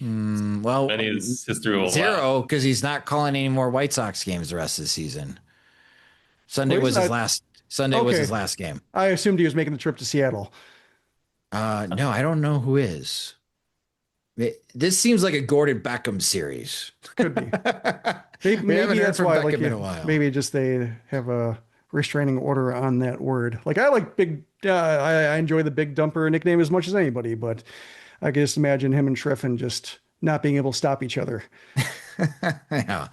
Well, many is history will allow. zero, because he's not calling any more White Sox games the rest of the season. Sunday Well, was he's his not- last. Sunday was Okay. his last game. I assumed he was making the trip to Seattle. No, I don't know who is. This seems like a Gordon Beckham series. Could be. Maybe, We haven't heard that's from why. Beckham Like, in a while. maybe just they have a restraining order on that word. Like I like big. I enjoy the big dumper nickname as much as anybody, but I can just imagine him and Shriffen just not being able to stop each other. Yeah.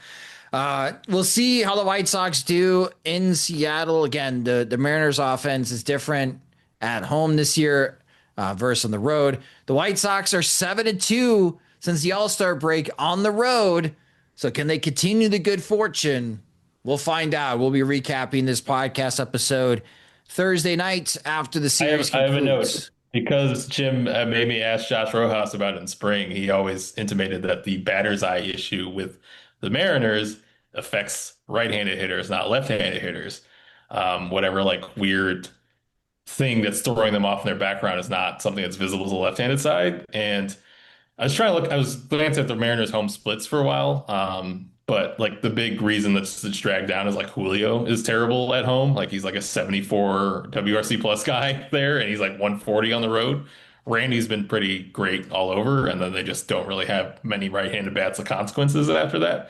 We'll see how the White Sox do in Seattle. Again, the Mariners offense is different at home this year versus on the road. The White Sox are 7-2 since the All-Star break on the road. So can they continue the good fortune? We'll find out. We'll be recapping this podcast episode Thursday night after the series I have a concludes. note because Jim made me ask Josh Rojas about it in spring. He always intimated that the batter's eye issue with the Mariners affects right-handed hitters, not left-handed hitters. Whatever like weird thing that's throwing them off in their background is not something that's visible to the left-handed side. And I was trying to look, I was glancing at the Mariners home splits for a while. But like the big reason that's dragged down is like Julio is terrible at home. Like he's like a 74 WRC plus guy there, and he's like 140 on the road Randy's been pretty great all over, and then they just don't really have many right-handed bats of consequences after that.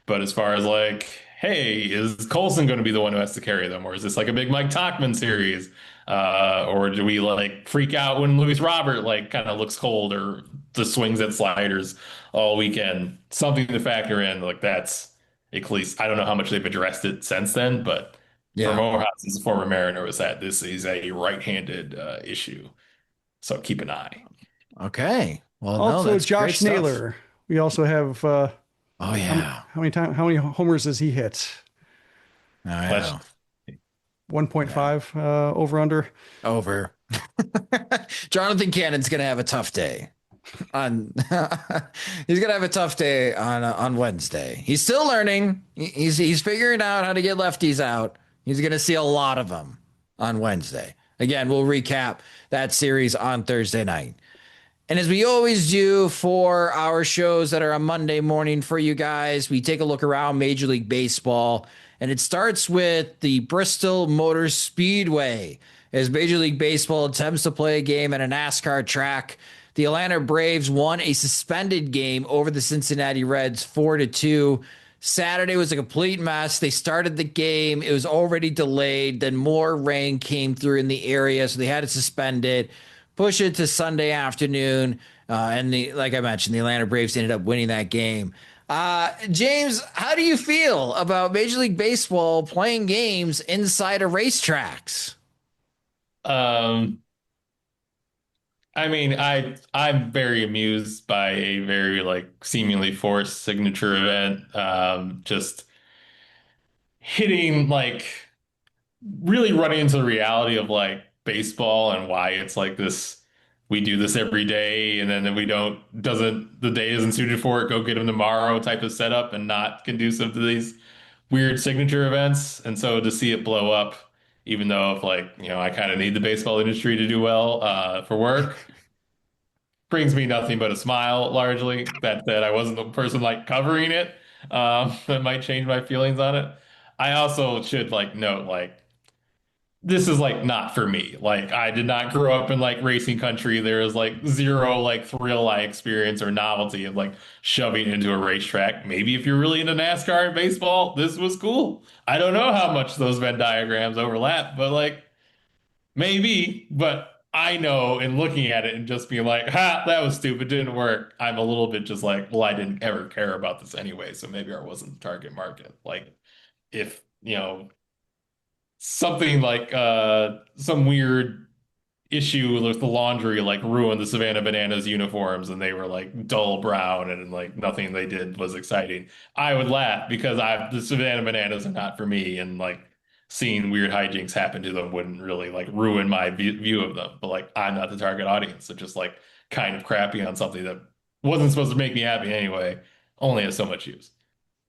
But as far as like, hey, is Colson going to be the one who has to carry them, or is this like a big Mike Tauchman series, or do we like freak out when Luis Robert like kind of looks cold or the swings at sliders all weekend? Something to factor in. Like that's at least I don't know how much they've addressed it since then, but for Yeah. Morehouse as a former Mariner was that this is a right-handed issue. So keep an eye. Okay. Well, no, Also, that's great Josh stuff. Naylor. We also have Oh yeah. how many homers does he hit? I Let's know. 1.5 over under. Over. Jonathan Cannon's gonna have a tough day on he's gonna have a tough day on Wednesday. He's still learning. He's figuring out how to get lefties out. He's gonna see a lot of them on Wednesday. Again, we'll recap that series on Thursday night. And as we always do for our shows that are on Monday morning for you guys, we take a look around Major League Baseball. And it starts with the Bristol Motor Speedway. As Major League Baseball attempts to play a game at a NASCAR track, the Atlanta Braves won a suspended game over the Cincinnati Reds 4-2. Saturday was a complete mess. They started the game. It was already delayed. Then more rain came through in the area, so they had to suspend it, push it to Sunday afternoon. Like I mentioned, the Atlanta Braves ended up winning that game. James, how do you feel about Major League Baseball playing games inside of racetracks? I mean, I'm very amused by a very like seemingly forced signature event. Just hitting like really running into the reality of like baseball and why it's like this. We do this every day, and then if we don't, doesn't the day isn't suited for it, go get them tomorrow type of setup and not conducive to these weird signature events. And so to see it blow up, even though if like, I kind of need the baseball industry to do well for work, brings me nothing but a smile largely. That said, I wasn't the person like covering it. That might change my feelings on it. I also should like note like this is like not for me. Like I did not grow up in like racing country. There is like zero like thrill I experience or novelty of like shoving into a racetrack. Maybe if you're really into NASCAR and baseball, this was cool. I don't know how much those Venn diagrams overlap, but like maybe. But I know in looking at it and just being like, ha, that was stupid, didn't work. I'm a little bit just like, well, I didn't ever care about this anyway, so maybe I wasn't the target market. Like if, something like some weird issue with the laundry like ruined the Savannah Bananas uniforms and they were like dull brown and like nothing they did was exciting, I would laugh because the Savannah Bananas are not for me, and like seeing weird hijinks happen to them wouldn't really like ruin my view of them. But like I'm not the target audience, so just like kind of crappy on something that wasn't supposed to make me happy anyway only has so much use.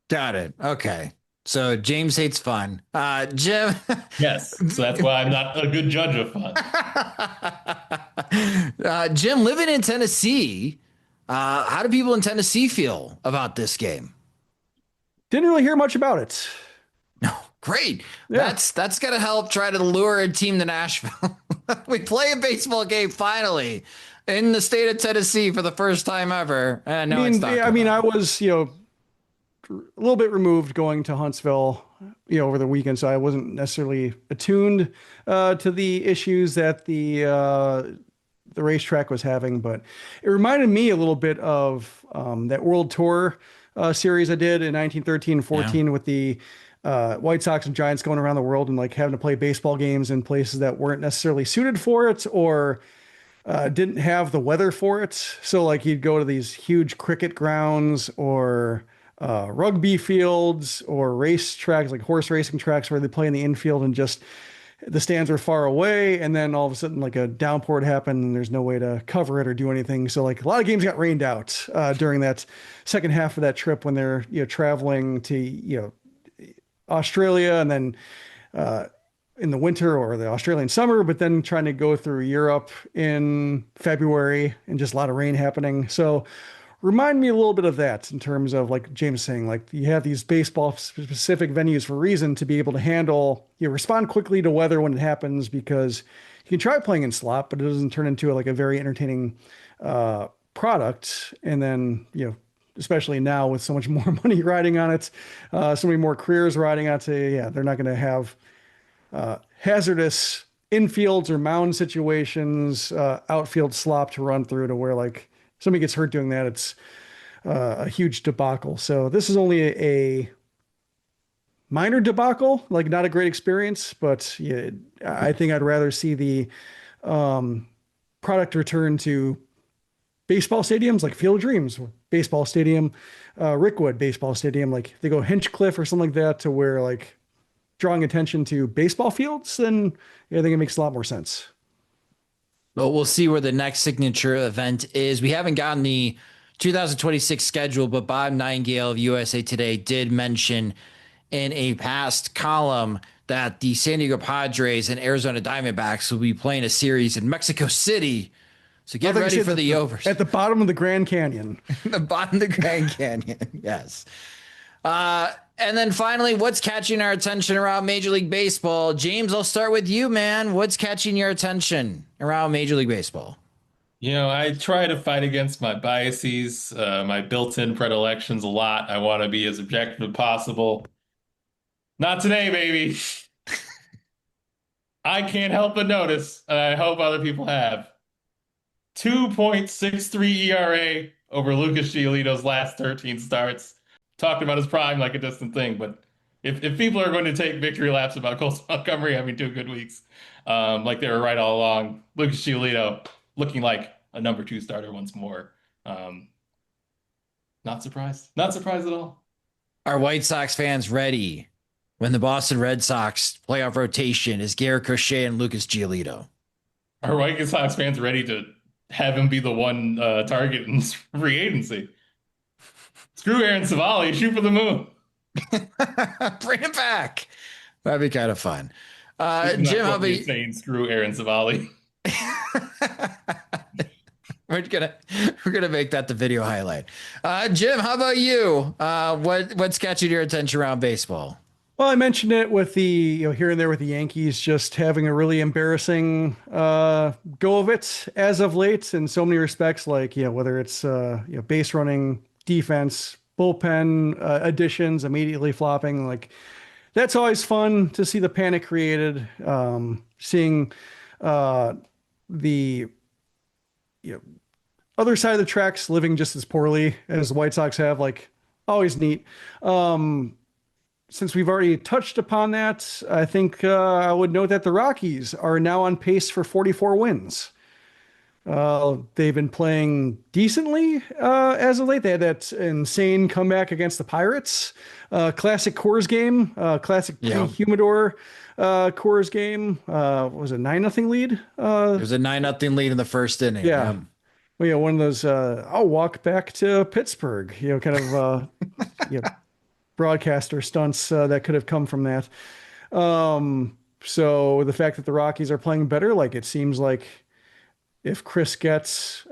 Got it. Okay. So James hates fun. Jim. Yes. So that's why I'm not a good judge of fun. Jim, living in Tennessee, how do people in Tennessee feel about this game? Didn't really hear much about it. No, great. Yeah. That's gonna help try to lure a team to Nashville. We play a baseball game finally in the state of Tennessee for the first time ever. And no, I was, a little bit removed going to Huntsville, over the weekend, so I wasn't necessarily attuned to the issues that the racetrack was having. But it reminded me a little bit of that World Tour series I did in 1913 and 14 with the White Sox and Giants going around the world and like having to play baseball games in places that weren't necessarily suited for it or didn't have the weather for it. So like you'd go to these huge cricket grounds or rugby fields or race tracks, like horse racing tracks where they play in the infield and just the stands are far away. And then all of a sudden like a downpour happened and there's no way to cover it or do anything. So like a lot of games got rained out during that second half of that trip when they're, traveling to, Australia and then in the winter or the Australian summer, but then trying to go through Europe in February and just a lot of rain happening. So remind me a little bit of that in terms of, like James saying, like you have these baseball specific venues for a reason to be able to handle, respond quickly to weather when it happens, because you can try playing in slop, but it doesn't turn into like a very entertaining product. And then, especially now with so much more money riding on it, so many more careers riding on it, they're not going to have hazardous infields or mound situations, outfield slop to run through to where like somebody gets hurt doing that. It's a huge debacle. So this is only a minor debacle, like not a great experience, but I think I'd rather see the product return to baseball stadiums like Field of Dreams, baseball stadium, Rickwood baseball stadium, like they go Hinchcliffe or something like that, to where like drawing attention to baseball fields, then I think it makes a lot more sense. But we'll see where the next signature event is. We haven't gotten the 2026 schedule, but Bob Nightingale of USA Today did mention in a past column that the San Diego Padres and Arizona Diamondbacks will be playing a series in Mexico City. So get ready for the overs. At the bottom of the Grand Canyon. The bottom of the Grand Canyon, yes. And then finally, what's catching our attention around Major League Baseball? James, I'll start with you, man. What's catching your attention around Major League Baseball? I try to fight against my biases, my built-in predilections a lot. I want to be as objective as possible. Not today, baby. I can't help but notice, and I hope other people have, 2.63 ERA over Lucas Giolito's last 13 starts. Talked about his prime like a distant thing, but if people are going to take victory laps about Colson Montgomery having 2 good weeks, like they were right all along, Lucas Giolito looking like a number 2 starter once more. Not surprised. Not surprised at all. Are White Sox fans ready when the Boston Red Sox playoff rotation is Garrett Crochet and Lucas Giolito? Are White Sox fans ready to have him be the one target in free agency? Screw Aaron Civale, shoot for the moon. Bring it back. That'd be kind of fun. Jim, how about you saying screw Aaron Civale? We're gonna make that the video highlight. Jim, how about you? What's catching your attention around baseball? Well, I mentioned it with the, here and there with the Yankees just having a really embarrassing go of it as of late in so many respects, like, whether it's, base running, defense, bullpen additions immediately flopping. Like, that's always fun to see the panic created. Seeing the other side of the tracks living just as poorly as the White Sox have, like, always neat. Since we've already touched upon that, I think I would note that the Rockies are now on pace for 44 wins. They've been playing decently as of late. They had that insane comeback against the Pirates. Classic Coors game, classic Humidor Coors game. Was it 9-0 lead? It was a 9-0 lead in the first inning. Yeah. Well, one of those, I'll walk back to Pittsburgh, kind of broadcaster stunts that could have come from that. So the fact that the Rockies are playing better, like, it seems like if Chris Getz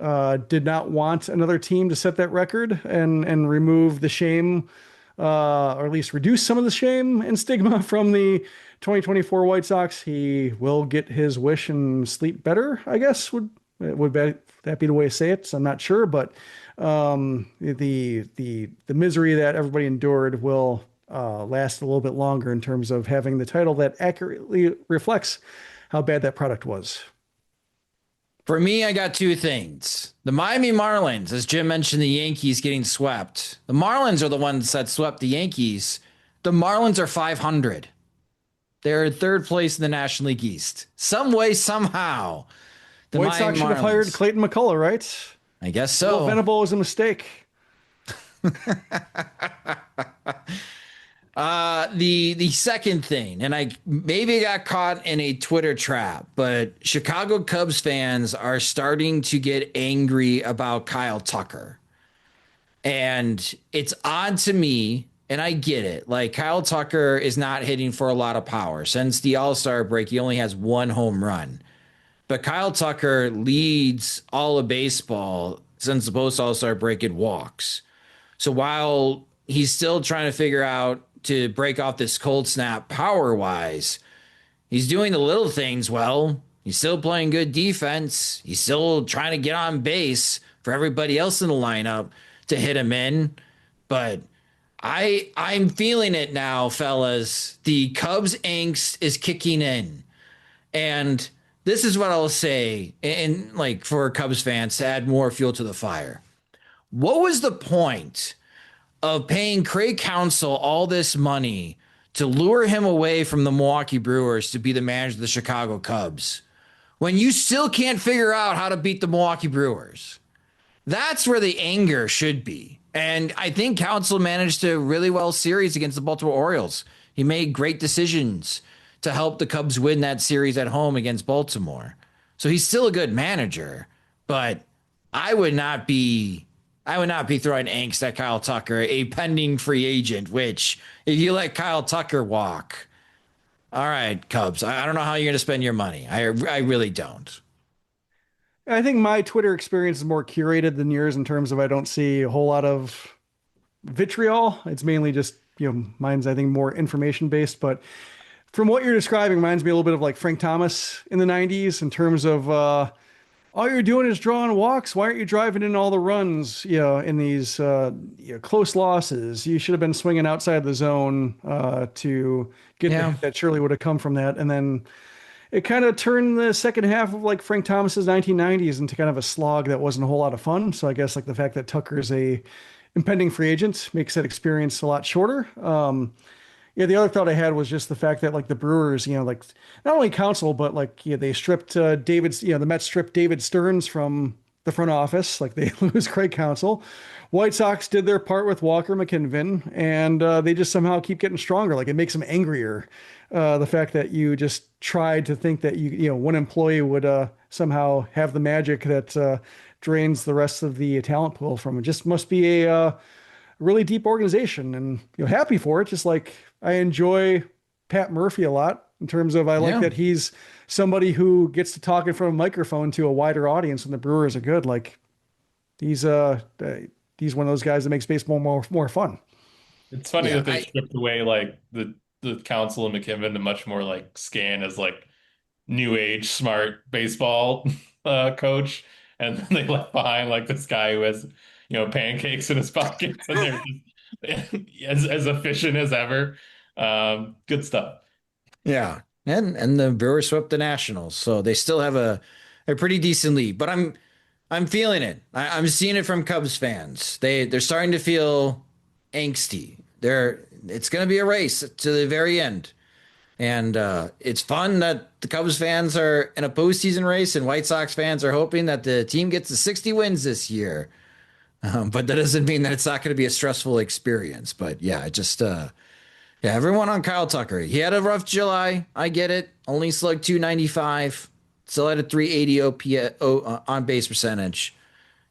did not want another team to set that record and remove the shame, or at least reduce some of the shame and stigma from the 2024 White Sox, he will get his wish and sleep better, I guess, would that be the way to say it? So I'm not sure, but the misery that everybody endured will last a little bit longer in terms of having the title that accurately reflects how bad that product was. For me, I got 2 things. The Miami Marlins, as Jim mentioned, the Yankees getting swept. The Marlins are the ones that swept the Yankees. The Marlins are 500. They're in 3rd place in the National League East. Some way, somehow. The White Sox should have hired Clayton McCullough, right? I guess so. Well, Venable was a mistake. The second thing, and I maybe got caught in a Twitter trap, but Chicago Cubs fans are starting to get angry about Kyle Tucker. And it's odd to me, and I get it. Like, Kyle Tucker is not hitting for a lot of power. Since the All-Star break, he only has 1 home run. But Kyle Tucker leads all of baseball since the post All-Star break in walks. So while he's still trying to figure out to break off this cold snap power-wise, he's doing the little things well. He's still playing good defense. He's still trying to get on base for everybody else in the lineup to hit him in. But I'm feeling it now, fellas. The Cubs angst is kicking in. And this is what I'll say, and like for Cubs fans to add more fuel to the fire. What was the point of paying Craig Counsell all this money to lure him away from the Milwaukee Brewers to be the manager of the Chicago Cubs when you still can't figure out how to beat the Milwaukee Brewers? That's where the anger should be. And I think Counsell managed a really well series against the Baltimore Orioles. He made great decisions to help the Cubs win that series at home against Baltimore. So he's still a good manager, but I would not be throwing angst at Kyle Tucker, a pending free agent, which if you let Kyle Tucker walk, all right, Cubs, I don't know how you're going to spend your money. I really don't. I think my Twitter experience is more curated than yours in terms of I don't see a whole lot of vitriol. It's mainly just, mine's, I think, more information based. But from what you're describing, reminds me a little bit of like Frank Thomas in the 90s in terms of all you're doing is drawing walks. Why aren't you driving in all the runs, in these close losses? You should have been swinging outside the zone to get that surely would have come from that. And then it kind of turned the second half of like Frank Thomas's 1990s into kind of a slog that wasn't a whole lot of fun. So I guess like the fact that Tucker is a impending free agent makes that experience a lot shorter. The other thought I had was just the fact that like the Brewers, like not only Counsell, but like they stripped the Mets stripped David Stearns from the front office. Like they lose Craig Counsell. White Sox did their part with Walker McKinnon, and they just somehow keep getting stronger. Like it makes them angrier. The fact that you just tried to think that one employee would somehow have the magic that drains the rest of the talent pool from it just must be a really deep organization, and happy for it. Just like I enjoy Pat Murphy a lot in terms of I like that he's somebody who gets to talk in front of a microphone to a wider audience, and the Brewers are good. Like he's one of those guys that makes baseball more fun. It's funny that they stripped away like the Counsell and McKinnon to much more like scan as like new age smart baseball coach, and then they left behind like this guy who has pancakes in his pockets, and they're just as efficient as ever. Good stuff. Yeah, and the Brewers swept the Nationals, so they still have a pretty decent lead. But I'm feeling it. I'm seeing it from Cubs fans. They're starting to feel angsty. It's going to be a race to the very end. And it's fun that the Cubs fans are in a postseason race, and White Sox fans are hoping that the team gets to 60 wins this year. But that doesn't mean that it's not going to be a stressful experience. But everyone on Kyle Tucker. He had a rough July. I get it. Only slugged 295. Still had a 380 on base percentage.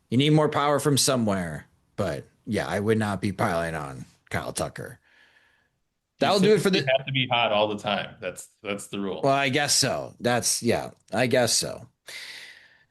You need more power from somewhere. But I would not be piling on Kyle Tucker. That'll do it for the. You have to be hot all the time. That's the rule. Well, I guess so. I guess so.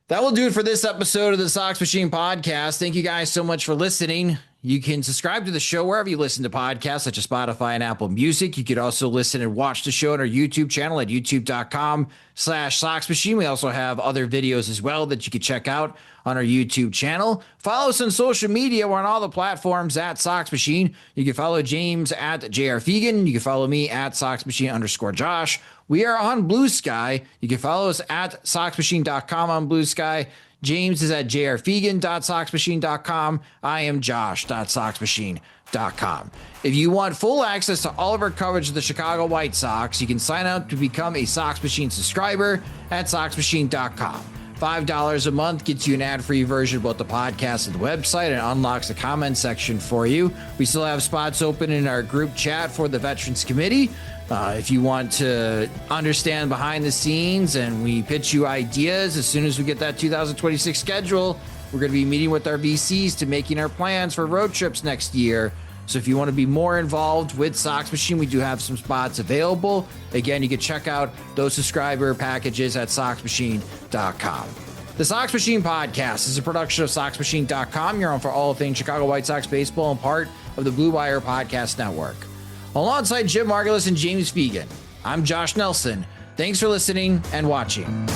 That will do it for this episode of the Sox Machine Podcast. Thank you guys so much for listening. You can subscribe to the show wherever you listen to podcasts, such as Spotify and Apple Music. You could also listen and watch the show on our YouTube channel at youtube.com/Sox Machine. We also have other videos as well that you can check out on our YouTube channel. Follow us on social media. We're on all the platforms at Sox Machine. You can follow James at JR Fegan. You can follow me at SoxMachine_Josh. We are on Blue Sky. You can follow us at SoxMachine.com on Blue Sky. James is at jrfegan.soxmachine.com. I am josh.soxmachine.com. If you want full access to all of our coverage of the Chicago White Sox, you can sign up to become a Sox Machine subscriber at soxmachine.com. $5 a month gets you an ad-free version of both the podcast and the website and unlocks the comment section for you. We still have spots open in our group chat for the Veterans Committee. If you want to understand behind the scenes and we pitch you ideas, as soon as we get that 2026 schedule, we're going to be meeting with our VCs to making our plans for road trips next year. So if you want to be more involved with Sox Machine, we do have some spots available. Again, you can check out those subscriber packages at soxmachine.com. The Sox Machine Podcast is a production of SoxMachine.com. You're on for all things Chicago White Sox baseball and part of the Blue Wire Podcast Network. Alongside Jim Margalus and James Fegan, I'm Josh Nelson. Thanks for listening and watching.